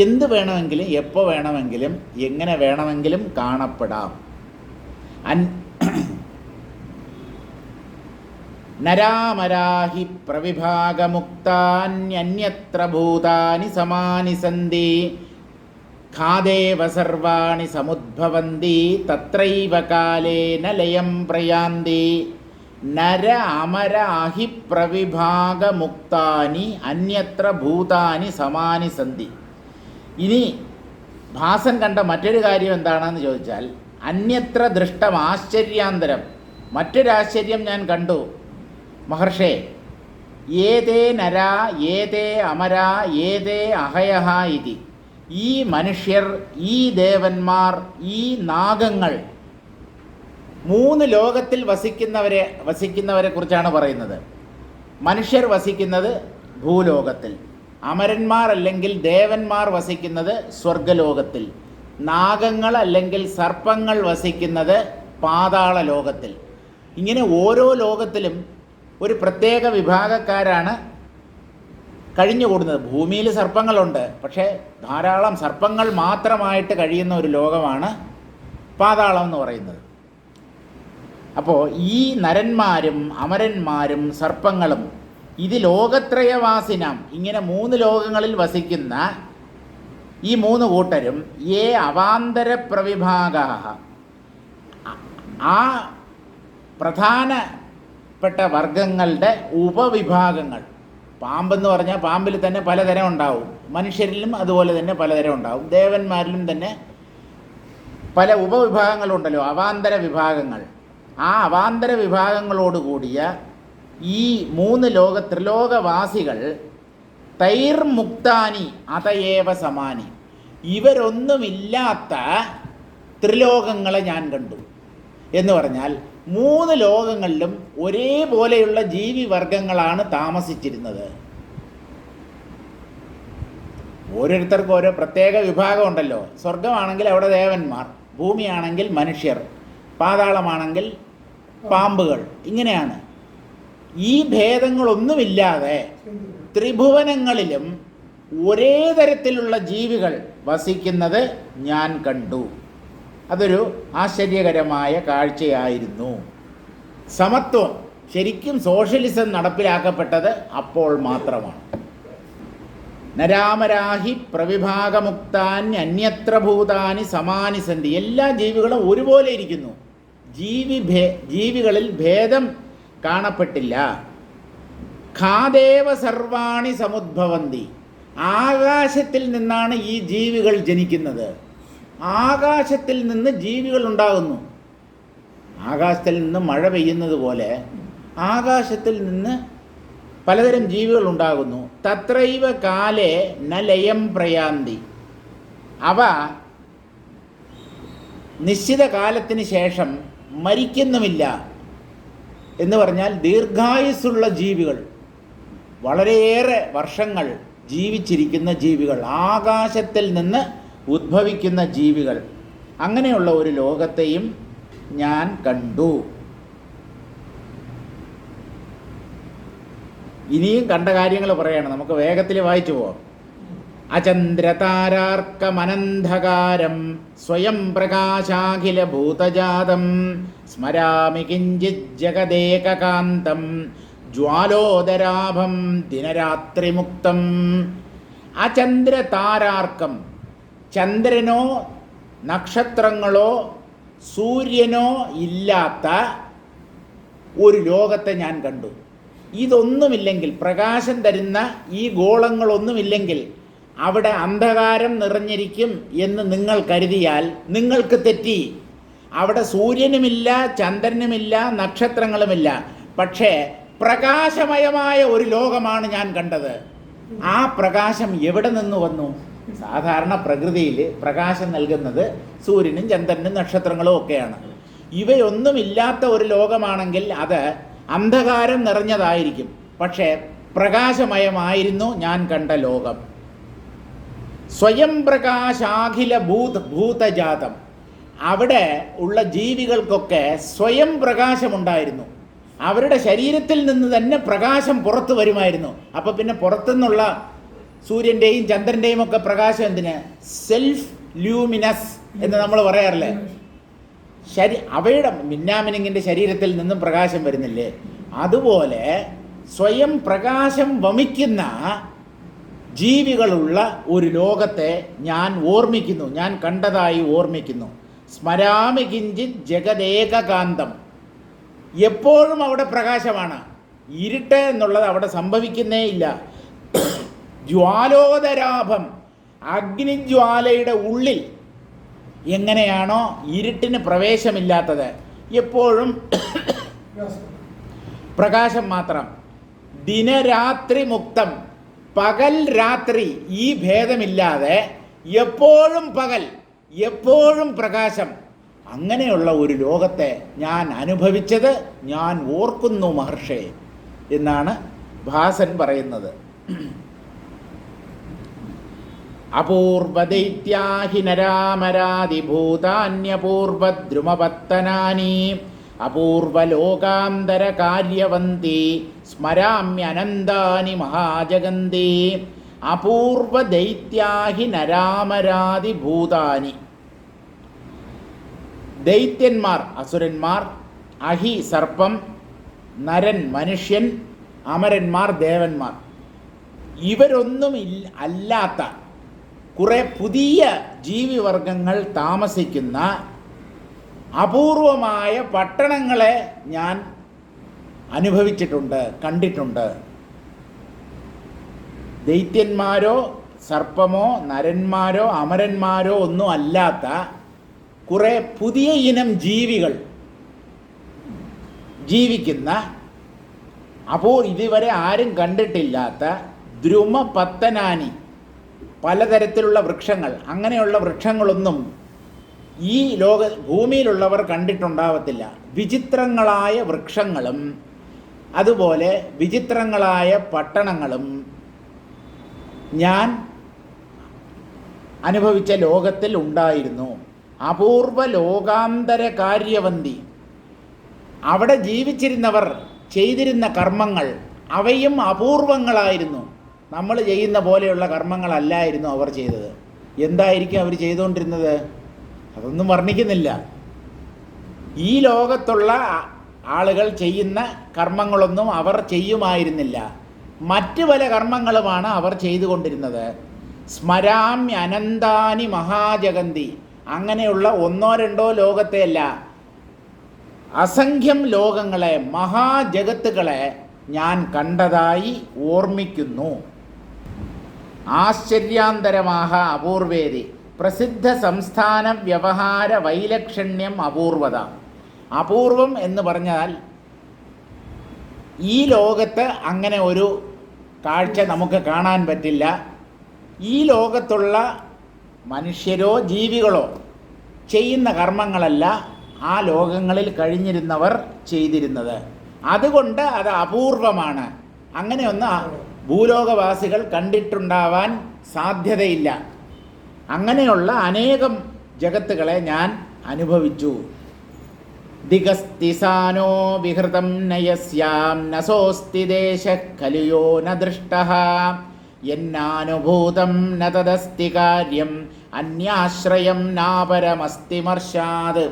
എന്ത് വേണമെങ്കിലും എപ്പോൾ വേണമെങ്കിലും എങ്ങനെ വേണമെങ്കിലും കാണപ്പെടാം. നരാമരാഹി പ്രവിഭാഗമുക്താന്യന്യത്ര ഭൂതാനി സമാനി സന്തി ഖാദേവ സർവാണി സമുദ്ഭവന്തി തത്രൈവ കാലേന ലയം പ്രയാന്തി. നര അമരാഹി പ്രവിഭാഗമുക്താനി അന്യത്ര ഭൂതാനി സമാനി സന്തി. ഇനി ഭാസൻ കണ്ട മറ്റൊരു കാര്യം എന്താണെന്ന് ചോദിച്ചാൽ, അന്യത്ര ദൃഷ്ടം ആശ്ചര്യാന്തരം, മറ്റൊരാശ്ചര്യം ഞാൻ കണ്ടു. മഹർഷേ, ഏതേ നരാ ഏതേ അമരാ ഏതേ അഹയഹ ഇതി. ഈ മനുഷ്യർ, ഈ ദേവന്മാർ, ഈ നാഗങ്ങൾ, 3 ലോകത്തിൽ വസിക്കുന്നവരെ കുറിച്ചാണ് പറയുന്നത്. മനുഷ്യർ വസിക്കുന്നത് ഭൂലോകത്തിൽ, അമരന്മാർ അല്ലെങ്കിൽ ദേവന്മാർ വസിക്കുന്നത് സ്വർഗലോകത്തിൽ, നാഗങ്ങൾ അല്ലെങ്കിൽ സർപ്പങ്ങൾ വസിക്കുന്നത് പാതാള ലോകത്തിൽ. ഇങ്ങനെ ഓരോ ലോകത്തിലും ഒരു പ്രത്യേക വിഭാഗക്കാരാണ് കഴിഞ്ഞുകൂടുന്നത്. ഭൂമിയിൽ സർപ്പങ്ങളുണ്ട്, പക്ഷേ ധാരാളം സർപ്പങ്ങൾ മാത്രമായിട്ട് കഴിയുന്ന ഒരു ലോകമാണ് പാതാളം എന്ന് പറയുന്നത്. അപ്പോൾ ഈ നരന്മാരും അമരന്മാരും സർപ്പങ്ങളും ഇത് ലോകത്രയവാസിനാം, ഇങ്ങനെ 3 ലോകങ്ങളിൽ വസിക്കുന്ന ഈ 3 കൂട്ടരും ഏ അവാന്തര പ്രവിഭാഗാഃ, ആ പ്രധാനപ്പെട്ട വർഗങ്ങളുടെ ഉപവിഭാഗങ്ങൾ. പാമ്പെന്ന് പറഞ്ഞാൽ പാമ്പിൽ തന്നെ പലതരം ഉണ്ടാവും, മനുഷ്യരിലും അതുപോലെ തന്നെ പലതരം ഉണ്ടാവും, ദേവന്മാരിലും തന്നെ പല ഉപവിഭാഗങ്ങളുണ്ടല്ലോ, അവാന്തര വിഭാഗങ്ങൾ. ആ അവാന്തര വിഭാഗങ്ങളോടുകൂടിയ ഈ 3 ത്രിലോകവാസികൾ തൈർമുക്താനി അതയേവ സമാനി, ഇവരൊന്നുമില്ലാത്ത ത്രിലോകങ്ങളെ ഞാൻ കണ്ടു. എന്ന് പറഞ്ഞാൽ 3 ലോകങ്ങളിലും ഒരേപോലെയുള്ള ജീവിവർഗങ്ങളാണ് താമസിച്ചിരുന്നത്. ഓരോരുത്തർക്കും ഓരോ പ്രത്യേക വിഭാഗമുണ്ടല്ലോ. സ്വർഗമാണെങ്കിൽ അവിടെ ദേവന്മാർ, ഭൂമിയാണെങ്കിൽ മനുഷ്യർ, പാതാളമാണെങ്കിൽ പാമ്പുകൾ. ഇങ്ങനെയാണ്. ഈ ഭേദങ്ങളൊന്നുമില്ലാതെ ത്രിഭുവനങ്ങളിലും ഒരേ തരത്തിലുള്ള ജീവികൾ വസിക്കുന്നത് ഞാൻ കണ്ടു. അതൊരു ആശ്ചര്യകരമായ കാഴ്ചയായിരുന്നു. സമത്വം, ശരിക്കും സോഷ്യലിസം നടപ്പിലാക്കപ്പെട്ടത് അപ്പോൾ മാത്രമാണ്. നരാമരാഹി പ്രവിഭാഗമുക്താനി അന്യത്ര ഭൂതാനി സമാനി സന്ധി. എല്ലാ ജീവികളും ഒരുപോലെ ഇരിക്കുന്നു. ജീവികളിൽ ഭേദം കാണപ്പെട്ടില്ല. ഖാദേവ സർവാണി സമുദ്ഭവന്തി. ആകാശത്തിൽ നിന്നാണ് ഈ ജീവികൾ ജനിക്കുന്നത്. ആകാശത്തിൽ നിന്ന് ജീവികൾ ഉണ്ടാകുന്നു. ആകാശത്തിൽ നിന്ന് മഴ പെയ്യുന്നത് പോലെ ആകാശത്തിൽ നിന്ന് പലതരം ജീവികൾ ഉണ്ടാകുന്നു. തത്രൈവ കാലേ ന ലയം പ്രയാന്തി. അവ നിശ്ചിത കാലത്തിന് ശേഷം മരിക്കുന്നുമില്ല. എന്ന് പറഞ്ഞാൽ ദീർഘായുസ്സുള്ള ജീവികൾ, വളരെയേറെ വർഷങ്ങൾ ജീവിച്ചിരിക്കുന്ന ജീവികൾ, ആകാശത്തിൽ നിന്ന് ഉദ്ഭവിക്കുന്ന ജീവികൾ, അങ്ങനെയുള്ള ഒരു ലോകത്തെയും ഞാൻ കണ്ടു. ഇനിയും കണ്ട കാര്യങ്ങൾ പറയാണ്, നമുക്ക് വേഗത്തിൽ വായിച്ചു പോവാം. അചന്ദ്രതാരാർക്കമനന്ധകാരം സ്വയം പ്രകാശാഖില ഭൂതജാതം സ്മരാമി കിഞ്ചിത് ജഗദേകകാന്തം ജ്വാലോദരാഭം ദിനരാത്രിമുക്തം. അചന്ദ്രതാരാർക്കം, ചന്ദ്രനോ നക്ഷത്രങ്ങളോ സൂര്യനോ ഇല്ലാത്ത ഒരു ലോകത്തെ ഞാൻ കണ്ടു. ഇതൊന്നുമില്ലെങ്കിൽ, പ്രകാശം തരുന്ന ഈ ഗോളങ്ങളൊന്നുമില്ലെങ്കിൽ അവിടെ അന്ധകാരം നിറഞ്ഞിരിക്കും എന്ന് നിങ്ങൾ കരുതിയാൽ നിങ്ങൾക്ക് തെറ്റി. അവിടെ സൂര്യനുമില്ല, ചന്ദ്രനുമില്ല, നക്ഷത്രങ്ങളുമില്ല. പക്ഷേ പ്രകാശമയമായ ഒരു ലോകമാണ് ഞാൻ കണ്ടത്. ആ പ്രകാശം എവിടെ നിന്ന് വന്നു? സാധാരണ പ്രകൃതിയിൽ പ്രകാശം നൽകുന്നത് സൂര്യനും ചന്ദ്രനും നക്ഷത്രങ്ങളും ഒക്കെയാണ്. ഇവയൊന്നുമില്ലാത്ത ഒരു ലോകമാണെങ്കിൽ അത് അന്ധകാരം നിറഞ്ഞതായിരിക്കും. പക്ഷേ പ്രകാശമയമായിരുന്നു ഞാൻ കണ്ട ലോകം. സ്വയം പ്രകാശാഖില ഭൂതജാതം. അവിടെ ഉള്ള ജീവികൾക്കൊക്കെ സ്വയം പ്രകാശമുണ്ടായിരുന്നു. അവരുടെ ശരീരത്തിൽ നിന്ന് തന്നെ പ്രകാശം പുറത്തു വരുമായിരുന്നു. അപ്പോൾ പിന്നെ പുറത്തുനിന്നുള്ള സൂര്യൻ്റെയും ചന്ദ്രൻ്റെയും ഒക്കെ പ്രകാശം എന്തിന്? സെൽഫ് ലൂമിനസ് എന്ന് നമ്മൾ പറയാറില്ലേ? അവയുടെ മിന്നാമിനിങ്ങിൻ്റെ ശരീരത്തിൽ നിന്നും പ്രകാശം വരുന്നില്ലേ? അതുപോലെ സ്വയം പ്രകാശം വമിക്കുന്ന ജീവികളുള്ള ഒരു ലോകത്തെ ഞാൻ ഓർമ്മിക്കുന്നു, ഞാൻ കണ്ടതായി ഓർമ്മിക്കുന്നു. സ്മരാമി കിഞ്ചിത് ജഗദേകകാന്തം. എപ്പോഴും അവിടെ പ്രകാശമാണ്. ഇരുട്ട് എന്നുള്ളത് അവിടെ സംഭവിക്കുന്നേ ഇല്ല. ജ്വാലോദരാഭം, അഗ്നിജ്വാലയുടെ ഉള്ളിൽ എങ്ങനെയാണോ ഇരുട്ടിന് പ്രവേശമില്ലാത്തത്, എപ്പോഴും പ്രകാശം മാത്രം, ദിനരാത്രി മുക്തം, പകൽ രാത്രി ഈ ഭേദമില്ലാതെ എപ്പോഴും പകൽ എപ്പോഴും പ്രകാശം, അങ്ങനെയുള്ള ഒരു ലോകത്തെ ഞാൻ അനുഭവിച്ചത് ഞാൻ ഓർക്കുന്നു മഹർഷേ എന്നാണ് ഭാസൻ പറയുന്നത്. അപൂർവദൈത്യാഹിനരാമരാദിഭൂതാന്യപൂർവദ്രുമപത്തനാനി അപൂർവലോകാന്തരകാര്യവന്തി സ്മരാമ്യനന്താനി മഹാജഗന്തി. അപൂർവദൈത്യാഹിനരാമരാദിഭൂതാനി, ദൈത്യന്മാർ അസുരന്മാർ, അഹി സർപ്പം, നരൻ മനുഷ്യൻ, അമരന്മാർ ദേവന്മാർ, ഇവരൊന്നും അല്ലാത്ത കുറേ പുതിയ ജീവിവർഗങ്ങൾ താമസിക്കുന്ന അപൂർവമായ പട്ടണങ്ങളെ ഞാൻ അനുഭവിച്ചിട്ടുണ്ട്, കണ്ടിട്ടുണ്ട്. ദൈത്യന്മാരോ സർപ്പമോ നരന്മാരോ അമരന്മാരോ ഒന്നും അല്ലാത്ത കുറേ പുതിയ ഇനം ജീവികൾ ജീവിക്കുന്ന ഇതുവരെ ആരും കണ്ടിട്ടില്ലാത്ത ദ്രുമപത്തനാനി, പലതരത്തിലുള്ള വൃക്ഷങ്ങൾ, അങ്ങനെയുള്ള വൃക്ഷങ്ങളൊന്നും ഈ ഭൂമിയിലുള്ളവർ കണ്ടിട്ടുണ്ടാവത്തില്ല. വിചിത്രങ്ങളായ വൃക്ഷങ്ങളും അതുപോലെ വിചിത്രങ്ങളായ പട്ടണങ്ങളും ഞാൻ അനുഭവിച്ച ലോകത്തിൽ ഉണ്ടായിരുന്നു. അപൂർവ ലോകാന്തര കാര്യവന്തി, അവിടെ ജീവിച്ചിരുന്നവർ ചെയ്തിരുന്ന കർമ്മങ്ങൾ അവയും അപൂർവങ്ങളായിരുന്നു. നമ്മൾ ചെയ്യുന്ന പോലെയുള്ള കർമ്മങ്ങളല്ലായിരുന്നു അവർ ചെയ്തത്. എന്തായിരിക്കും അവർ ചെയ്തുകൊണ്ടിരുന്നത്? അതൊന്നും വർണ്ണിക്കുന്നില്ല. ഈ ലോകത്തുള്ള ആളുകൾ ചെയ്യുന്ന കർമ്മങ്ങളൊന്നും അവർ ചെയ്യുമായിരുന്നില്ല. മറ്റ് പല കർമ്മങ്ങളുമാണ് അവർ ചെയ്തുകൊണ്ടിരുന്നത്. സ്മരാമ്യ അനന്താനി മഹാജഗന്തി, അങ്ങനെയുള്ള ഒന്നോ രണ്ടോ ലോകത്തെയല്ല, അസംഖ്യം ലോകങ്ങളെ, മഹാജഗത്തുകളെ ഞാൻ കണ്ടതായി ഓർമ്മിക്കുന്നു. ആശ്ചര്യാന്തരമാഹ അപൂർവേദി പ്രസിദ്ധ സംസ്ഥാന വ്യവഹാര വൈലക്ഷണ്യം അപൂർവത. അപൂർവം എന്ന് പറഞ്ഞാൽ ഈ ലോകത്ത് അങ്ങനെ ഒരു കാഴ്ച നമുക്ക് കാണാൻ പറ്റില്ല. ഈ ലോകത്തുള്ള മനുഷ്യരോ ജീവികളോ ചെയ്യുന്ന കർമ്മങ്ങളല്ല ആ ലോകങ്ങളിൽ കഴിഞ്ഞിരുന്നവർ ചെയ്തിരുന്നത്. അതുകൊണ്ട് അത് അപൂർവമാണ്. അങ്ങനെയൊന്ന് ഭൂലോകവാസികൾ കണ്ടിട്ടുണ്ടാവാൻ സാധ്യതയില്ല. അങ്ങനെയുള്ള അനേകം ജഗത്തുകളെ ഞാൻ അനുഭവിച്ചു. ദിഗസ്തിസാനോ വിഹൃതം നയസ്യാം നസോസ്തി ദേശഃ ഖലുയോ ന ദൃഷ്ടഃ യന്നാനുഭൂതം ന തദസ്തി കാര്യം അന്യാശ്രയം നാപരമസ്തി മർഷാത്.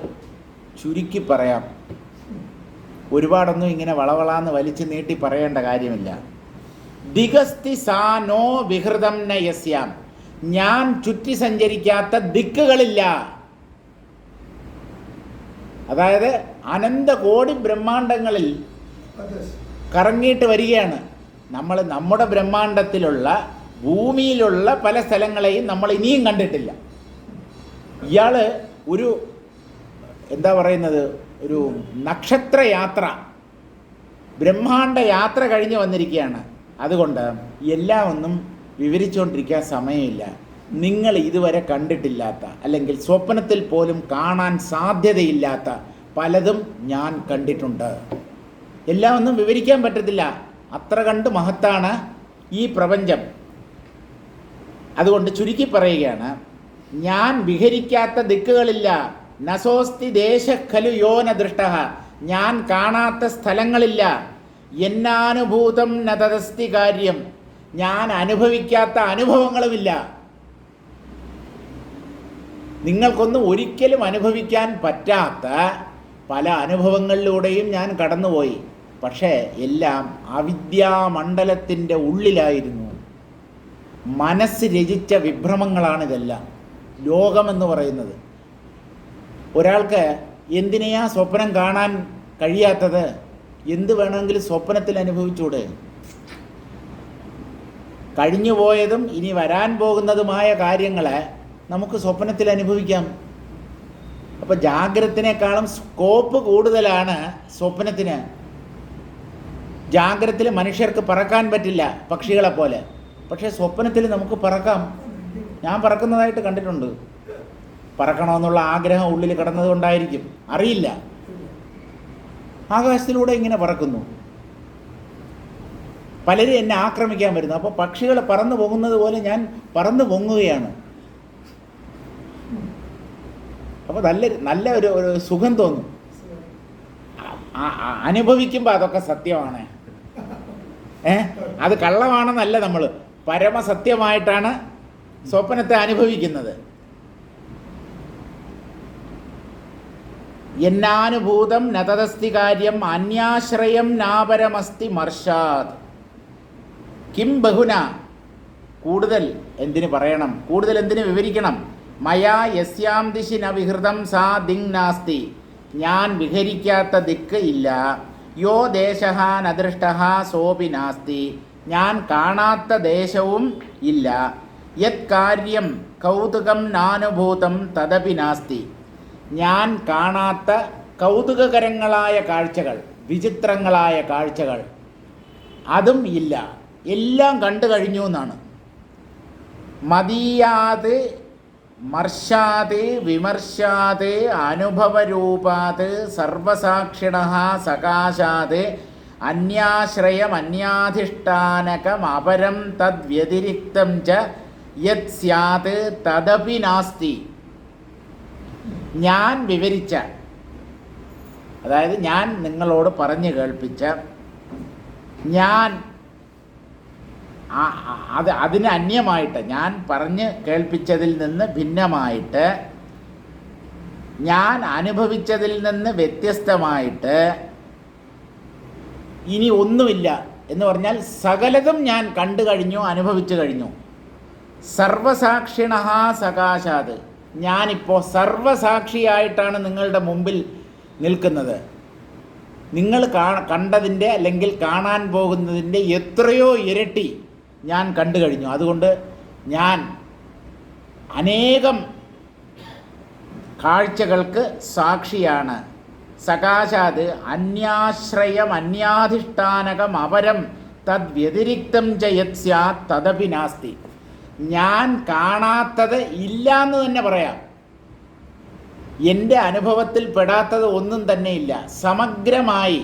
ചുരുക്കി പറയാം, ഒരുപാടൊന്നും ഇങ്ങനെ വളവളാന്ന് വലിച്ചു നീട്ടി പറയേണ്ട കാര്യമില്ല. ദിഗസ്തി സാനോ വിഹൃതം നയസ്യാം, ഞാൻ ചുറ്റി സഞ്ചരിക്കാത്ത ദിക്കുകളില്ല. അതായത് അനന്തകോടി ബ്രഹ്മാണ്ടങ്ങളിൽ കറങ്ങിയിട്ട് വരികയാണ്. നമ്മൾ നമ്മുടെ ബ്രഹ്മാണ്ടത്തിലുള്ള ഭൂമിയിലുള്ള പല സ്ഥലങ്ങളെയും നമ്മൾ ഇനിയും കണ്ടിട്ടില്ല. ഇയാൾ ഒരു എന്താ പറയുന്നത്, ഒരു നക്ഷത്രയാത്ര, ബ്രഹ്മാണ്ട യാത്ര കഴിഞ്ഞ് വന്നിരിക്കുകയാണ്. അതുകൊണ്ട് എല്ലാം ഒന്നും വിവരിച്ചുകൊണ്ടിരിക്കാൻ സമയമില്ല. നിങ്ങൾ ഇതുവരെ കണ്ടിട്ടില്ലാത്ത അല്ലെങ്കിൽ സ്വപ്നത്തിൽ പോലും കാണാൻ സാധ്യതയില്ലാത്ത പലതും ഞാൻ കണ്ടിട്ടുണ്ട്. എല്ലാം ഒന്നും വിവരിക്കാൻ പറ്റത്തില്ല, അത്ര കണ്ട് മഹത്താണ് ഈ പ്രപഞ്ചം. അതുകൊണ്ട് ചുരുക്കി പറയുകയാണ്, ഞാൻ വിഹരിക്കാത്ത ദിക്കുകളില്ല. നസോസ്തി ദേശഖലു യോന ദൃഷ്ടഃ, ഞാൻ കാണാത്ത സ്ഥലങ്ങളില്ല. എന്നാനുഭൂതം ന തദസ്തി കാര്യം, ഞാൻ അനുഭവിക്കാത്ത അനുഭവങ്ങളുമില്ല. നിങ്ങൾക്കൊന്നും ഒരിക്കലും അനുഭവിക്കാൻ പറ്റാത്ത പല അനുഭവങ്ങളിലൂടെയും ഞാൻ കടന്നുപോയി. പക്ഷേ എല്ലാം അവിദ്യാമണ്ഡലത്തിൻ്റെ ഉള്ളിലായിരുന്നു. മനസ്സ് രചിച്ച വിഭ്രമങ്ങളാണിതെല്ലാം. ലോകമെന്ന് പറയുന്നത്, ഒരാൾക്ക് എന്തിനെയാ സ്വപ്നം കാണാൻ കഴിയാത്തത്? എന്ത് വേണമെങ്കിലും സ്വപ്നത്തിൽ അനുഭവിച്ചൂടെ? കഴിഞ്ഞുപോയതും ഇനി വരാൻ പോകുന്നതുമായ കാര്യങ്ങളെ നമുക്ക് സ്വപ്നത്തിൽ അനുഭവിക്കാം. അപ്പോൾ ജാഗ്രത്തിനേക്കാളും സ്കോപ്പ് കൂടുതലാണ് സ്വപ്നത്തിന്. ജാഗ്രതയിൽ മനുഷ്യർക്ക് പറക്കാൻ പറ്റില്ല പക്ഷികളെ പോലെ, പക്ഷേ സ്വപ്നത്തിൽ നമുക്ക് പറക്കാം. ഞാൻ പറക്കുന്നതായിട്ട് കണ്ടിട്ടുണ്ട്. പറക്കണമെന്നുള്ള ആഗ്രഹം ഉള്ളിൽ കിടന്നതുകൊണ്ടായിരിക്കും, അറിയില്ല. ആകാശത്തിലൂടെ ഇങ്ങനെ പറക്കുന്നു. പലരും എന്നെ ആക്രമിക്കാൻ വരുന്നു. അപ്പോൾ പക്ഷികൾ പറന്നു പോകുന്നത് പോലെ ഞാൻ പറന്നു പൊങ്ങുകയാണ്. അപ്പോൾ നല്ല ഒരു സുഖം തോന്നും. അനുഭവിക്കുമ്പോൾ അതൊക്കെ സത്യമാണ്. അത് കള്ളമാണെന്നല്ല, നമ്മൾ പരമസത്യമായിട്ടാണ് സ്വപ്നത്തെ അനുഭവിക്കുന്നത്. എന്നാനുഭൂതം നതദസ്തി കാര്യം അന്യാശ്രയം നാപരമസ്തി മർഷാത്. കിം ബഹുന, കൂടുതൽ എന്തിനു പറയണം, കൂടുതൽ എന്തിനു വിവരിക്കണം. മയാ യസ്യാം ദിശി ന വിഹൃതം സാ ദിങ് നാസ്തി. ഞാൻ വിഹരിക്കാത്ത ദിക്ക് ഇല്ല. യോ ദേശഃ നദൃഷ്ടഃ സോപി നാസ്തി. ഞാൻ കാണാത്ത ദേശവും ഇല്ല. യത് കാര്യം കൗതുകം നാനുഭൂതം തദപി നാസ്തി. ഞാൻ കാണാത്ത കൗതുകകരങ്ങളായ കാഴ്ചകൾ, വിചിത്രങ്ങളായ കാഴ്ചകൾ, അതും ഇല്ല. എല്ലാം കണ്ടു കഴിഞ്ഞു എന്നാണ്. മദീയാത് മർഷാത് വിമർശാത് അനുഭവരൂപാത് സർവസാക്ഷിണഃ സകാശാത് അന്യാശ്രയം അന്യാധിഷ്ഠാനകം അപരം തദ്വ്യതിരിക്തം ച യത് സ്യാത് തദപി നാസ്തി. ഞാൻ വിവരിച്ച, അതായത് ഞാൻ നിങ്ങളോട് പറഞ്ഞു കേൾപ്പിച്ച, ഞാൻ അതിന് അന്യമായിട്ട്, ഞാൻ പറഞ്ഞ് കേൾപ്പിച്ചതിൽ നിന്ന് ഭിന്നമായിട്ട്, ഞാൻ അനുഭവിച്ചതിൽ നിന്ന് വ്യത്യസ്തമായിട്ട് ഇനി ഒന്നുമില്ല എന്ന് പറഞ്ഞാൽ സകലതും ഞാൻ കണ്ടു കഴിഞ്ഞു, അനുഭവിച്ചു കഴിഞ്ഞു. സർവസാക്ഷിണഃ സകാശാത്. ഞാനിപ്പോൾ സർവസാക്ഷിയായിട്ടാണ് നിങ്ങളുടെ മുമ്പിൽ നിൽക്കുന്നത്. നിങ്ങൾ കണ്ടതിൻ്റെ അല്ലെങ്കിൽ കാണാൻ പോകുന്നതിൻ്റെ എത്രയോ ഇരട്ടി ഞാൻ കണ്ടു കഴിഞ്ഞു. അതുകൊണ്ട് ഞാൻ അനേകം കാഴ്ചകൾക്ക് സാക്ഷിയാണ്. സകാശാത് അന്യാശ്രയം അന്യാധിഷ്ഠാനകം അപരം തദ്വ്യതിരിക്തം ച യത് സ്യാത് തദപി നാസ്തി. ഞാൻ കാണാത്തത് ഇല്ല എന്ന് തന്നെ പറയാം. എൻ്റെ അനുഭവത്തിൽ പെടാത്തത് ഒന്നും തന്നെ ഇല്ല. സമഗ്രമായി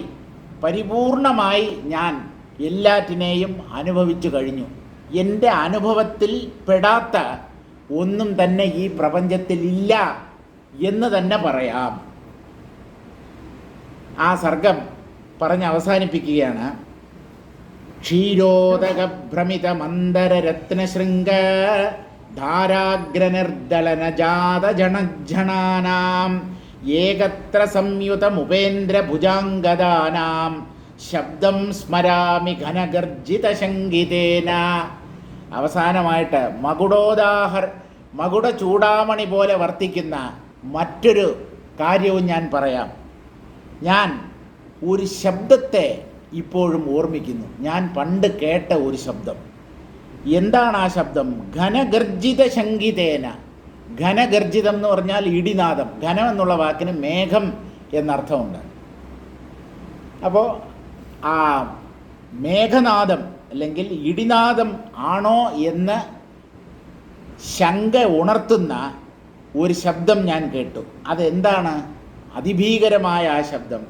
പരിപൂർണമായി ഞാൻ എല്ലാറ്റിനെയും അനുഭവിച്ചു കഴിഞ്ഞു. എൻ്റെ അനുഭവത്തിൽ പെടാത്ത ഒന്നും തന്നെ ഈ പ്രപഞ്ചത്തിൽ ഇല്ല എന്ന് തന്നെ പറയാം. ആ സർഗം പറഞ്ഞ് അവസാനിപ്പിക്കുകയാണ്. ക്ഷീരോദക ഭ്രമിത മന്ദര രത്നശൃംഗ ധാരാഗ്രനിർദളന ജാത ജണജ്ജണാനാം ഏകത്ര സംയുതമുപേന്ദ്ര ഭുജാംഗദാനാം ശബ്ദം സ്മരാമി ഘനഗർജിത ശങ്കിതേന. അവസാനമായിട്ട് മകുട ചൂടാമണി പോലെ വർത്തിക്കുന്ന മറ്റൊരു കാര്യവും ഞാൻ പറയാം. ഞാൻ ഒരു ശബ്ദത്തെ ഇപ്പോഴും ഓർമ്മിക്കുന്നു. ഞാൻ പണ്ട് കേട്ട ഒരു ശബ്ദം. എന്താണ് ആ ശബ്ദം? ഘനഗർജിത ശങ്കിതേന. ഘനഗർജിതം എന്ന് പറഞ്ഞാൽ ഇടിനാദം. ഘനം എന്നുള്ള വാക്കിന് മേഘം എന്നർത്ഥമുണ്ട്. അപ്പോൾ ആ മേഘനാദം അല്ലെങ്കിൽ ഇടിനാദം ആണോ എന്ന് ശങ്ക ഉണർത്തുന്ന ഒരു ശബ്ദം ഞാൻ കേട്ടു. അതെന്താണ്? അതിഭീകരമായ ആ ശബ്ദം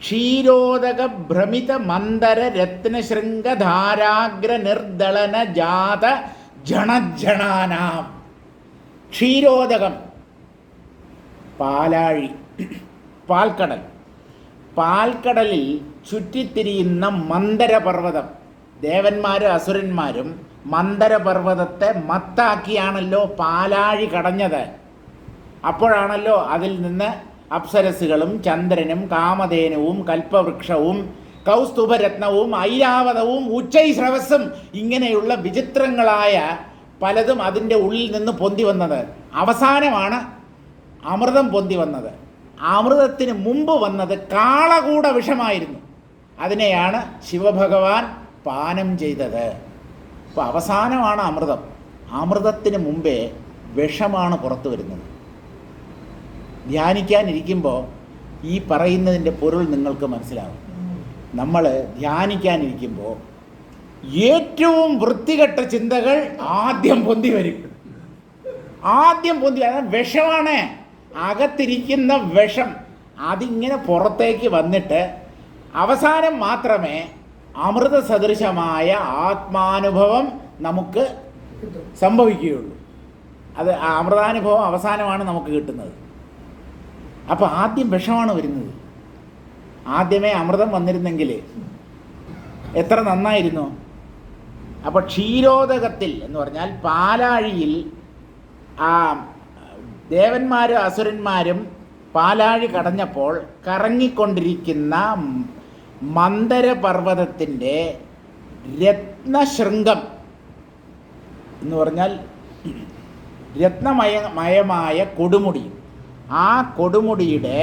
ക്ഷീരോദക ഭ്രമിത മന്ദര രത്നശൃംഗ ധാരാഗ്ര നിർദളന ജാത ജണജണാനാം. ക്ഷീരോദകം പാലാഴി, പാൽക്കടൽ. പാൽക്കടലിൽ ചുറ്റിത്തിരിയുന്ന മന്ദരപർവ്വതം. ദേവന്മാരും അസുരന്മാരും മന്ദരപർവ്വതത്തെ മത്താക്കിയാണല്ലോ പാലാഴി കടഞ്ഞത്. അപ്പോഴാണല്ലോ അതിൽ നിന്ന് അപ്സരസുകളും ചന്ദ്രനും കാമധേനുവും കൽപ്പവൃക്ഷവും കൗസ്തുഭരത്നവും ഐരാവതവും ഉച്ചൈശ്രവസ്സും ഇങ്ങനെയുള്ള വിചിത്രങ്ങളായ പലതും അതിൻ്റെ ഉള്ളിൽ നിന്ന് പൊന്തി വന്നത്. അവസാനമാണ് അമൃതം പൊന്തി വന്നത്. അമൃതത്തിന് മുമ്പ് വന്നത് കാളകൂട വിഷമായിരുന്നു. അതിനെയാണ് ശിവഭഗവാൻ പാനം ചെയ്തത്. അപ്പോൾ അവസാനമാണ് അമൃതം. അമൃതത്തിന് മുമ്പേ വിഷമാണ് പുറത്തു വരുന്നത്. ധ്യാനിക്കാനിരിക്കുമ്പോൾ ഈ പറയുന്നതിൻ്റെ പൊരുൾ നിങ്ങൾക്ക് മനസ്സിലാവും. നമ്മൾ ധ്യാനിക്കാനിരിക്കുമ്പോൾ ഏറ്റവും വൃത്തികെട്ട ചിന്തകൾ ആദ്യം പൊന്തി വരും. അതായത് വിഷമാണ്, അകത്തിരിക്കുന്ന വിഷം അതിങ്ങനെ പുറത്തേക്ക് വന്നിട്ട് അവസാനം മാത്രമേ അമൃത സദൃശമായ ആത്മാനുഭവം നമുക്ക് സംഭവിക്കുകയുള്ളൂ. അത് അമൃതാനുഭവം അവസാനമാണ് നമുക്ക് കിട്ടുന്നത്. അപ്പോൾ ആദ്യം വിഷമാണ് വരുന്നത്. ആദ്യമേ അമൃതം വന്നിരുന്നെങ്കിൽ എത്ര നന്നായിരുന്നു. അപ്പോൾ ക്ഷീരോദകത്തിൽ എന്ന് പറഞ്ഞാൽ പാലാഴിയിൽ ആ ദേവന്മാരും അസുരന്മാരും പാലാഴി കടഞ്ഞപ്പോൾ കറങ്ങിക്കൊണ്ടിരിക്കുന്ന മന്ദരപർവ്വതത്തിൻ്റെ രത്നശൃംഗം എന്ന് പറഞ്ഞാൽ രത്നമയമായ കൊടുമുടി, ആ കൊടുമുടിയുടെ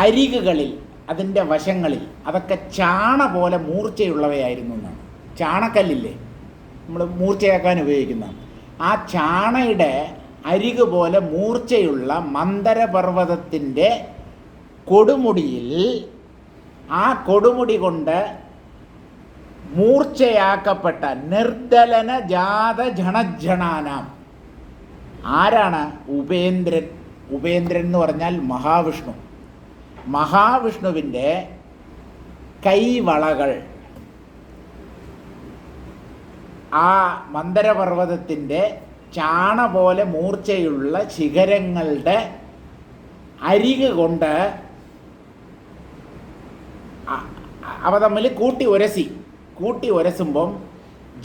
അരികുകളിൽ അതിൻ്റെ വശങ്ങളിൽ അതൊക്കെ ചാണ പോലെ മൂർച്ചയുള്ളവയായിരുന്നു എന്നാണ്. ചാണക്കല്ലില്ലേ നമ്മൾ മൂർച്ചയാക്കാൻ ഉപയോഗിക്കുന്ന ആ ചാണയുടെ അരികു പോലെ മൂർച്ചയുള്ള മന്ദരപർവ്വതത്തിൻ്റെ കൊടുമുടിയിൽ ആ കൊടുമുടി കൊണ്ട് മൂർച്ചയാക്കപ്പെട്ട നിർദ്ദലന ജാത ജണജണാനാം ആരാണ്? ഉപേന്ദ്രൻ. ഉപേന്ദ്രൻ എന്ന് പറഞ്ഞാൽ മഹാവിഷ്ണു. മഹാവിഷ്ണുവിൻ്റെ കൈവളകൾ ആ മന്ദരപർവ്വതത്തിൻ്റെ ചാണ പോലെ മൂർച്ചയുള്ള ശിഖരങ്ങളുടെ അരികു കൊണ്ട് അവ തമ്മിൽ കൂട്ടി ഉരസുമ്പം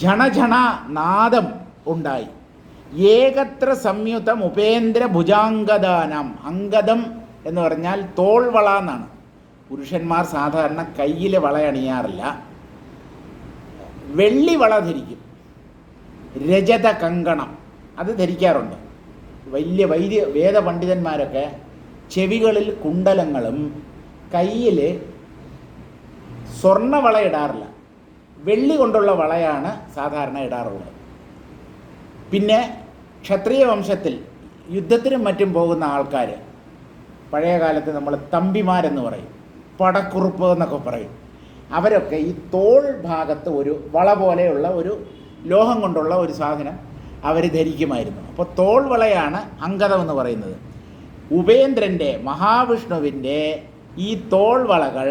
ജണജണ നാദം ഉണ്ടായി. ഏകത്ര സംയുതം ഉപേന്ദ്ര ഭുജാംഗദാനം. അംഗദം എന്ന് പറഞ്ഞാൽ തോൾവള എന്നാണ്. പുരുഷന്മാർ സാധാരണ കയ്യിൽ വളയണിയാറില്ല, വെള്ളി വള ധരിക്കും. രജത കങ്കണം അത് ധരിക്കാറുണ്ട്. വലിയ വേദപണ്ഡിതന്മാരൊക്കെ ചെവികളിൽ കുണ്ടലങ്ങളും കയ്യിൽ സ്വർണ്ണവള ഇടാറില്ല, വെള്ളി കൊണ്ടുള്ള വളയാണ് സാധാരണ ഇടാറുള്ളത്. പിന്നെ ക്ഷത്രിയ വംശത്തിൽ യുദ്ധത്തിനും മറ്റും പോകുന്ന ആൾക്കാർ, പഴയ കാലത്ത് നമ്മൾ തമ്പിമാരെന്ന് പറയും, പടക്കുറുപ്പ് എന്നൊക്കെ പറയും, അവരൊക്കെ ഈ തോൾ ഭാഗത്ത് ഒരു വള പോലെയുള്ള ഒരു ലോഹം കൊണ്ടുള്ള ഒരു സാധനം അവർ ധരിക്കുമായിരുന്നു. അപ്പോൾ തോൾ വളയാണ് അംഗദം എന്ന് പറയുന്നത്. ഉപേന്ദ്രൻ്റെ മഹാവിഷ്ണുവിൻ്റെ ഈ തോൾ വളകൾ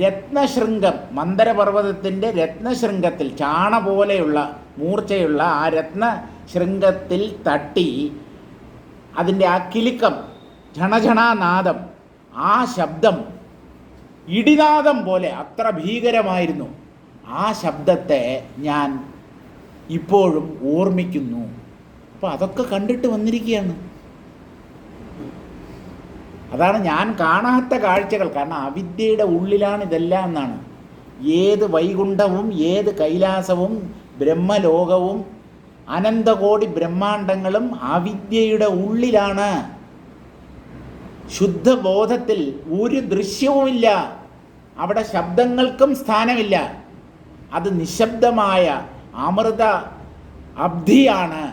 രത്നശൃംഗം, മന്ദരപർവ്വതത്തിൻ്റെ രത്നശൃംഗത്തിൽ ചാണ പോലെയുള്ള മൂർച്ചയുള്ള ആ രത്നശൃംഗത്തിൽ തട്ടി അതിൻ്റെ ആ കിലുക്കം, ഝണഝണാനാദം, ആ ശബ്ദം ഇടിനാദം പോലെ അത്ര ഭീകരമായിരുന്നു. ആ ശബ്ദത്തെ ഞാൻ ഇപ്പോഴും ഓർമ്മിക്കുന്നു. അപ്പോൾ അതൊക്കെ കണ്ടിട്ട് വന്നിരിക്കുകയാണ്. അതാണ് ഞാൻ കാണാത്ത കാഴ്ചകൾ. കാരണം അവിദ്യയുടെ ഉള്ളിലാണ് ഇതെല്ലാം എന്നാണ്. ഏത് വൈകുണ്ഠവും ഏത് കൈലാസവും ബ്രഹ്മലോകവും അനന്തകോടി ബ്രഹ്മാണ്ടങ്ങളും അവിദ്യയുടെ ഉള്ളിലാണ്. ശുദ്ധബോധത്തിൽ ഒരു ദൃശ്യവുമില്ല, അവിടെ ശബ്ദങ്ങൾക്കും സ്ഥാനമില്ല. അത് നിശബ്ദമായ അമൃത അബ്ധിയാണ്,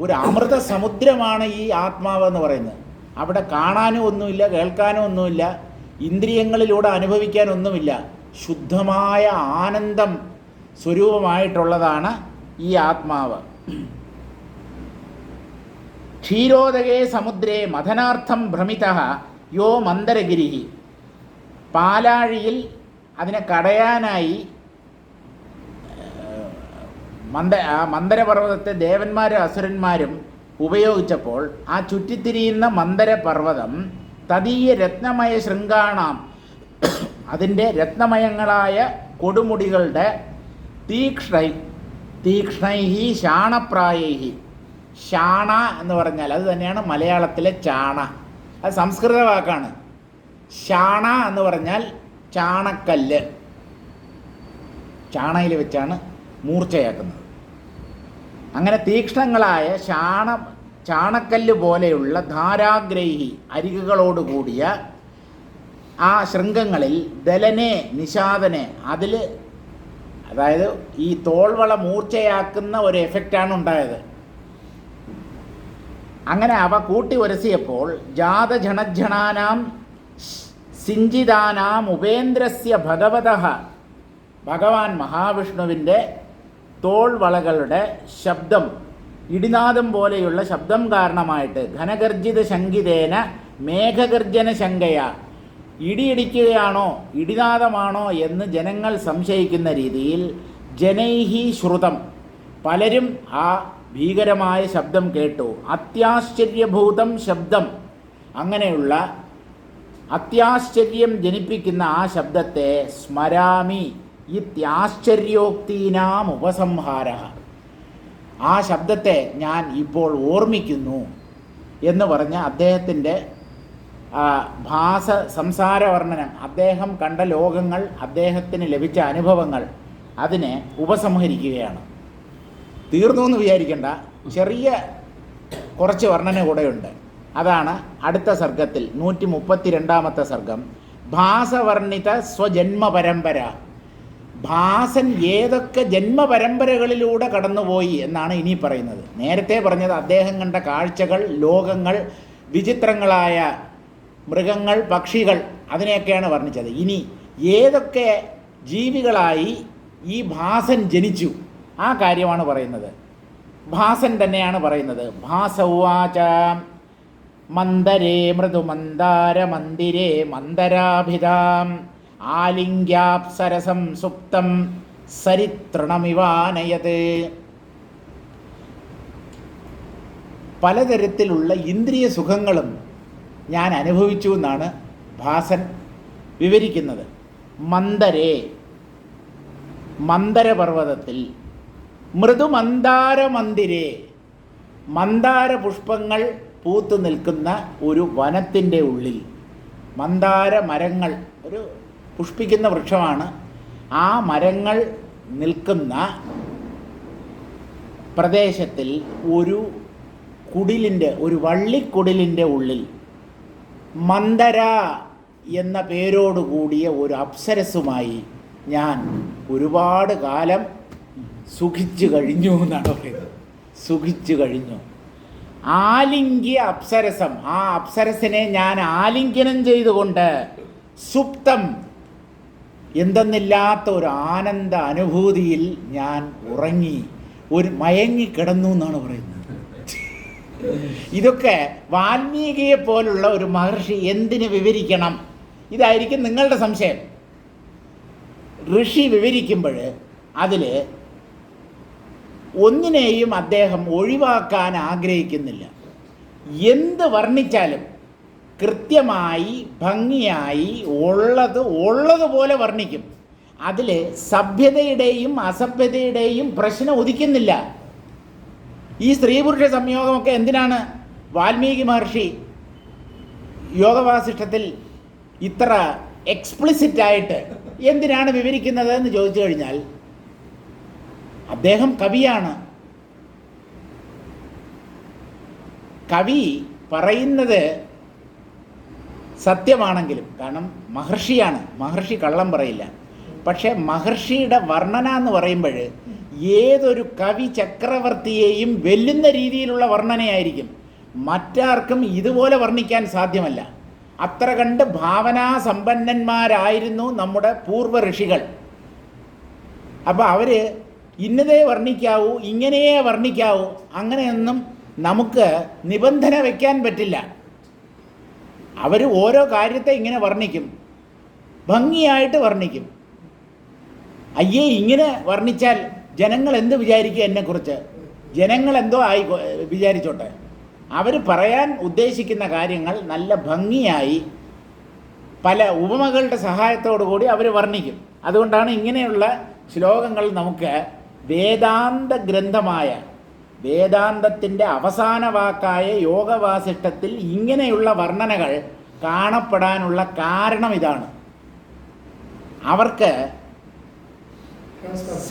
ഒരു അമൃത സമുദ്രമാണ് ഈ ആത്മാവ് എന്ന് പറയുന്നത്. അവിടെ കാണാനും ഒന്നുമില്ല, കേൾക്കാനും ഒന്നുമില്ല, ഇന്ദ്രിയങ്ങളിലൂടെ അനുഭവിക്കാനൊന്നുമില്ല. ശുദ്ധമായ ആനന്ദം സ്വരൂപമായിട്ടുള്ളതാണ് ഈ ആത്മാവ്. ക്ഷീരോദകേ സമുദ്രേ മഥനാർത്ഥം ഭ്രമിതഃ യോ മന്ദരഗിരി. പാലാഴിയിൽ അതിനെ കടയാനായി മന്ദരപർവ്വതത്തെ ദേവന്മാരും അസുരന്മാരും ഉപയോഗിച്ചപ്പോൾ ആ ചുറ്റിത്തിരിയുന്ന മന്ദരപർവ്വതം തദീയ രത്നമയ ശൃംഗാണാം, അതിൻ്റെ രത്നമയങ്ങളായ കൊടുമുടികളുടെ തീക്ഷ്ണൈഹി ശാണപ്രായൈഹി. ശാണ എന്ന് പറഞ്ഞാൽ അത് തന്നെയാണ് മലയാളത്തിലെ ചാണ. അത് സംസ്കൃത വാക്കാണ്. ശാണ എന്ന് പറഞ്ഞാൽ ചാണക്കല്ല്, ചാണയിൽ വെച്ചാണ് മൂർച്ചയാക്കുന്നത്. അങ്ങനെ തീക്ഷ്ണങ്ങളായ ചാണക്കല്ല് പോലെയുള്ള ധാരാഗ്രഹി അരികുകളോടുകൂടിയ ആ ശൃംഗങ്ങളിൽ ദലനെ നിഷാദനെ, അതിൽ അതായത് ഈ തോൾവള മൂർച്ചയാക്കുന്ന ഒരു എഫക്റ്റാണ് ഉണ്ടായത്. അങ്ങനെ അവ കൂട്ടി ഉരസിയപ്പോൾ ജാതജണജണാനാം സിഞ്ചിതാനാം ഉപേന്ദ്രസ്യ ഭഗവതഃ, ഭഗവാൻ മഹാവിഷ്ണുവിൻ്റെ തോൾവളകളുടെ ശബ്ദം, ഇടിനാദം പോലെയുള്ള ശബ്ദം കാരണമായിട്ട് ഘനഗർജിത ശങ്കിതേന മേഘഗർജന ശങ്കയ, ഇടിയിടിക്കുകയാണോ ഇടിനാദമാണോ എന്ന് ജനങ്ങൾ സംശയിക്കുന്ന രീതിയിൽ ജനൈഹി ശ്രുതം, പലരും ആ ഭീകരമായ ശബ്ദം കേട്ടു. അത്യാശ്ചര്യഭൂതം ശബ്ദം, അങ്ങനെയുള്ള അത്യാശ്ചര്യം ജനിപ്പിക്കുന്ന ആ ശബ്ദത്തെ സ്മരാമി ഇത്യാശ്ചര്യോക്തീനാം ഉപസംഹാര, ആ ശബ്ദത്തെ ഞാൻ ഇപ്പോൾ ഓർമ്മിക്കുന്നു എന്ന് പറഞ്ഞ് അദ്ദേഹത്തിൻ്റെ സംസാര വർണ്ണനം, അദ്ദേഹം കണ്ട ലോകങ്ങൾ, അദ്ദേഹത്തിന് ലഭിച്ച അനുഭവങ്ങൾ, അതിനെ ഉപസംഹരിക്കുകയാണ്. തീർന്നു എന്ന് വിചാരിക്കേണ്ട, ചെറിയ കുറച്ച് വർണ്ണന കൂടെയുണ്ട്. അതാണ് അടുത്ത സർഗത്തിൽ 132 സർഗം. ഭാസവർണ്ണിത സ്വജന്മ പരമ്പര, ഭാസൻ ഏതൊക്കെ ജന്മപരമ്പരകളിലൂടെ കടന്നുപോയി എന്നാണ് ഇനി പറയുന്നത്. നേരത്തെ പറഞ്ഞത് അദ്ദേഹം കണ്ട കാഴ്ചകൾ, ലോകങ്ങൾ, വിചിത്രങ്ങളായ മൃഗങ്ങൾ, പക്ഷികൾ, അതിനെയൊക്കെയാണ് വർണ്ണിച്ചത്. ഇനി ഏതൊക്കെ ജീവികളായി ഈ ഭാസൻ ജനിച്ചു, ആ കാര്യമാണ് പറയുന്നത്. ഭാസൻ തന്നെയാണ് പറയുന്നത്. ഭാസൗവാച മന്ദരേ മൃദുമന്ദാര മന്ദിരേ മന്ദരാഭിധാം ആലിംഗ്യാപ്സരസം സുപ്തം സരിതൃണമിവാനയത്. പലതരത്തിലുള്ള ഇന്ദ്രിയ സുഖങ്ങളും ഞാൻ അനുഭവിച്ചു എന്നാണ് ഭാസൻ വിവരിക്കുന്നത്. മന്ദരേ, മന്ദരപർവ്വതത്തിൽ, മൃദുമന്ദാര മന്ദിരേ, മന്ദാര പുഷ്പങ്ങൾ പൂത്തു നിൽക്കുന്ന ഒരു വനത്തിൻ്റെ ഉള്ളിൽ, മന്ദാര മരങ്ങൾ, ഒരു പുഷ്പിക്കുന്ന വൃക്ഷമാണ്, ആ മരങ്ങൾ നിൽക്കുന്ന പ്രദേശത്തിൽ ഒരു കുടിലിൻ്റെ, ഒരു വള്ളിക്കുടിലിൻ്റെ ഉള്ളിൽ മന്ദര എന്ന പേരോടുകൂടിയ ഒരു അപ്സരസുമായി ഞാൻ ഒരുപാട് കാലം സുഖിച്ചു കഴിഞ്ഞു എന്നാണ് പറയുന്നത്. സുഖിച്ചു കഴിഞ്ഞു. ആലിംഗ്യ അപ്സരസം, ആ അപ്സരസിനെ ഞാൻ ആലിംഗനം ചെയ്തുകൊണ്ട് സുപ്തം, എന്തെന്നില്ലാത്ത ഒരു ആനന്ദ അനുഭൂതിയിൽ ഞാൻ ഉറങ്ങി, ഒരു മയങ്ങിക്കിടന്നു എന്നാണ് പറയുന്നത്. ഇതൊക്കെ വാൽമീകിയെ പോലുള്ള ഒരു മഹർഷി എന്തിന് വിവരിക്കണം? ഇതായിരിക്കും നിങ്ങളുടെ സംശയം. ഋഷി വിവരിക്കുമ്പോൾ അതിൽ ഒന്നിനെയും അദ്ദേഹം ഒഴിവാക്കാൻ ആഗ്രഹിക്കുന്നില്ല. എന്ത് വർണ്ണിച്ചാലും കൃത്യമായി ഭംഗിയായി ഉള്ളതുപോലെ വർണ്ണിക്കും. അതിൽ സഭ്യതയുടെയും അസഭ്യതയുടെയും പ്രശ്നം ഉദിക്കുന്നില്ല. ഈ സ്ത്രീ പുരുഷ സംയോഗമൊക്കെ എന്തിനാണ് വാൽമീകി മഹർഷി യോഗവാസിഷ്ഠത്തിൽ ഇത്ര എക്സ്പ്ലിസിറ്റായിട്ട് എന്തിനാണ് വിവരിക്കുന്നത് എന്ന് ചോദിച്ചു കഴിഞ്ഞാൽ, അദ്ദേഹം കവിയാണ്. കവി പറയുന്നത് സത്യമാണെങ്കിലും, കാരണം മഹർഷിയാണ്, മഹർഷി കള്ളം പറയില്ല. പക്ഷേ മഹർഷിയുടെ വർണ്ണന എന്ന് പറയുമ്പോൾ ഏതൊരു കവി ചക്രവർത്തിയെയും വെല്ലുന്ന രീതിയിലുള്ള വർണ്ണനയായിരിക്കും. മറ്റാർക്കും ഇതുപോലെ വർണ്ണിക്കാൻ സാധ്യമല്ല. അത്ര കണ്ട് ഭാവനാസമ്പന്നന്മാരായിരുന്നു നമ്മുടെ പൂർവ്വ ഋഷികൾ. അപ്പോൾ അവർ ഇന്നതേ വർണ്ണിക്കാവൂ, ഇങ്ങനെയേ വർണ്ണിക്കാവൂ, അങ്ങനെയൊന്നും നമുക്ക് നിബന്ധന വയ്ക്കാൻ പറ്റില്ല. അവർ ഓരോ കാര്യത്തെ ഇങ്ങനെ വർണ്ണിക്കും, ഭംഗിയായിട്ട് വർണ്ണിക്കും. അയ്യേ, ഇങ്ങനെ വർണ്ണിച്ചാൽ ജനങ്ങൾ എന്ത് വിചാരിക്കും എന്നെക്കുറിച്ച്? ജനങ്ങൾ എന്തോ ആയി വിചാരിച്ചോട്ടെ. അവർ പറയാൻ ഉദ്ദേശിക്കുന്ന കാര്യങ്ങൾ നല്ല ഭംഗിയായി പല ഉപമകളുടെ സഹായത്തോടു കൂടി അവർ വർണ്ണിക്കും. അതുകൊണ്ടാണ് ഇങ്ങനെയുള്ള ശ്ലോകങ്ങൾ നമുക്ക് വേദാന്ത ഗ്രന്ഥമായ, വേദാന്തത്തിൻ്റെ അവസാന വാക്കായ യോഗവാസിഷ്ഠത്തിൽ ഇങ്ങനെയുള്ള വർണ്ണനകൾ കാണപ്പെടാനുള്ള കാരണം ഇതാണ്. അവർക്ക്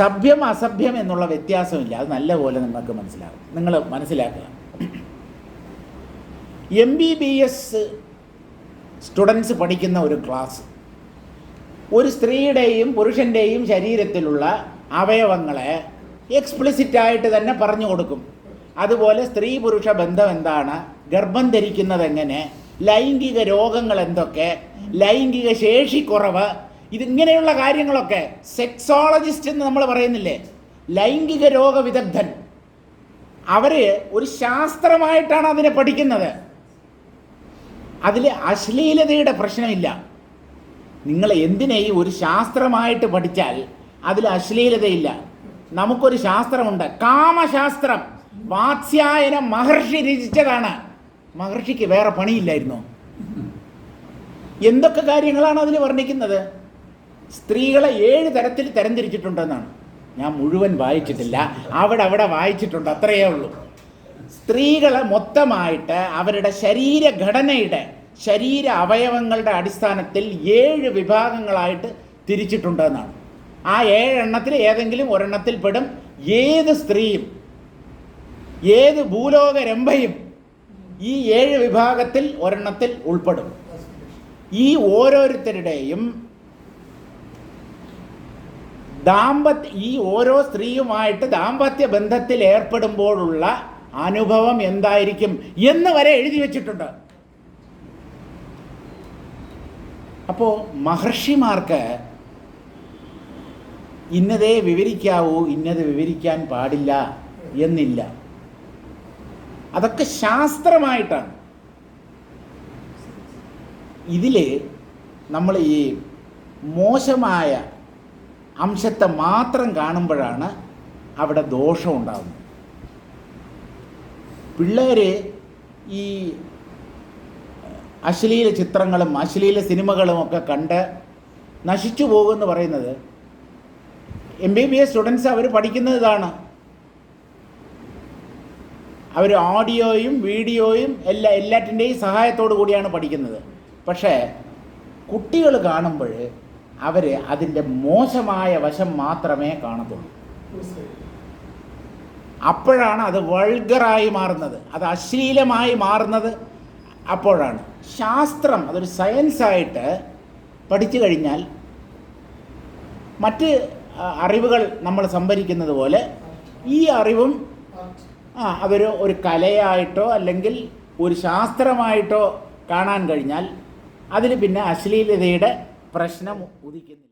സഭ്യം അസഭ്യം എന്നുള്ള വ്യത്യാസമില്ല. അത് നല്ലപോലെ നിങ്ങൾക്ക് മനസ്സിലാകും. നിങ്ങൾ മനസ്സിലാക്കുക. MBBS സ്റ്റുഡൻസ് പഠിക്കുന്ന ഒരു ക്ലാസ് ഒരു സ്ത്രീയുടെയും പുരുഷൻ്റെയും ശരീരത്തിലുള്ള അവയവങ്ങളെ എക്സ്പ്ലിസിറ്റായിട്ട് തന്നെ പറഞ്ഞു കൊടുക്കും. അതുപോലെ സ്ത്രീ പുരുഷ ബന്ധം എന്താണ്, ഗർഭം ധരിക്കുന്നത് എങ്ങനെ, ലൈംഗിക രോഗങ്ങൾ എന്തൊക്കെ, ലൈംഗിക ശേഷിക്കുറവ്, ഇതിങ്ങനെയുള്ള കാര്യങ്ങളൊക്കെ സെക്സോളജിസ്റ്റ് എന്ന് നമ്മൾ പറയുന്നില്ലേ, ലൈംഗിക രോഗ വിദഗ്ധൻ, അവർ ഒരു ശാസ്ത്രമായിട്ടാണ് അതിനെ പഠിക്കുന്നത്. അതിൽ അശ്ലീലതയുടെ പ്രശ്നമില്ല. നിങ്ങൾ എന്തിനേയും ഒരു ശാസ്ത്രമായിട്ട് പഠിച്ചാൽ അതിൽ അശ്ലീലതയില്ല. നമുക്കൊരു ശാസ്ത്രമുണ്ട്, കാമശാസ്ത്രം. വാത്സ്യായന മഹർഷി രചിച്ചതാണ്. മഹർഷിക്ക് വേറെ പണിയില്ലായിരുന്നു. എന്തൊക്കെ കാര്യങ്ങളാണ് അതിൽ വർണ്ണിക്കുന്നത്? സ്ത്രീകളെ 7 തരത്തിൽ തരംതിരിച്ചിട്ടുണ്ടെന്നാണ്. ഞാൻ മുഴുവൻ വായിച്ചിട്ടില്ല, അവിടെ വായിച്ചിട്ടുണ്ട്, അത്രയേ ഉള്ളൂ. സ്ത്രീകളെ മൊത്തമായിട്ട് അവരുടെ ശരീരഘടനയുടെ, ശരീര അവയവങ്ങളുടെ അടിസ്ഥാനത്തിൽ 7 വിഭാഗങ്ങളായിട്ട് തിരിച്ചിട്ടുണ്ടെന്നാണ്. ആ 7 എണ്ണത്തിൽ ഏതെങ്കിലും ഒരെണ്ണത്തിൽ പെടും ഏത് സ്ത്രീയും, ഏത് ഭൂലോക രംഭയും ഈ 7 വിഭാഗത്തിൽ ഒരെണ്ണത്തിൽ ഉൾപ്പെടും. ഈ ഓരോരുത്തരുടെയും ഈ ഓരോ സ്ത്രീയുമായിട്ട് ദാമ്പത്യ ബന്ധത്തിൽ ഏർപ്പെടുമ്പോഴുള്ള അനുഭവം എന്തായിരിക്കും എന്ന് വരെ എഴുതി വച്ചിട്ടുണ്ട്. അപ്പോൾ മഹർഷിമാർക്ക് ഇന്നതേ വിവരിക്കാവൂ, ഇന്നത് വിവരിക്കാൻ പാടില്ല എന്നില്ല. അതൊക്കെ ശാസ്ത്രമായിട്ടാണ്. ഇതിൽ നമ്മൾ ഈ മോശമായ അംശത്തെ മാത്രം കാണുമ്പോഴാണ് അവിടെ ദോഷം ഉണ്ടാകുന്നത്. പിള്ളേർ ഈ അശ്ലീല ചിത്രങ്ങളും അശ്ലീല സിനിമകളും ഒക്കെ കണ്ട് നശിച്ചു പോകുമെന്ന് പറയുന്നത്, MBBS സ്റ്റുഡൻസ് അവർ പഠിക്കുന്നത് ഇതാണ്. അവർ ഓഡിയോയും വീഡിയോയും എല്ലാറ്റിൻ്റെയും സഹായത്തോടു കൂടിയാണ് പഠിക്കുന്നത്. പക്ഷേ കുട്ടികൾ കാണുമ്പോൾ അവർ അതിൻ്റെ മോശമായ വശം മാത്രമേ കാണത്തുള്ളൂ. അപ്പോഴാണ് അത് വൾഗറായി മാറുന്നത്, അത് അശ്ലീലമായി മാറുന്നത്. അപ്പോഴാണ് ശാസ്ത്രം അതൊരു സയൻസായിട്ട് പഠിച്ചു കഴിഞ്ഞാൽ മറ്റ് അറിവുകൾ നമ്മൾ സംഭരിക്കുന്നത് പോലെ ഈ അറിവും അതൊരു കലയായിട്ടോ അല്ലെങ്കിൽ ഒരു ശാസ്ത്രമായിട്ടോ കാണാൻ കഴിഞ്ഞാൽ അതിന് പിന്നെ അശ്ലീലതയുടെ പ്രശ്നം ഉദിക്കുന്നില്ല.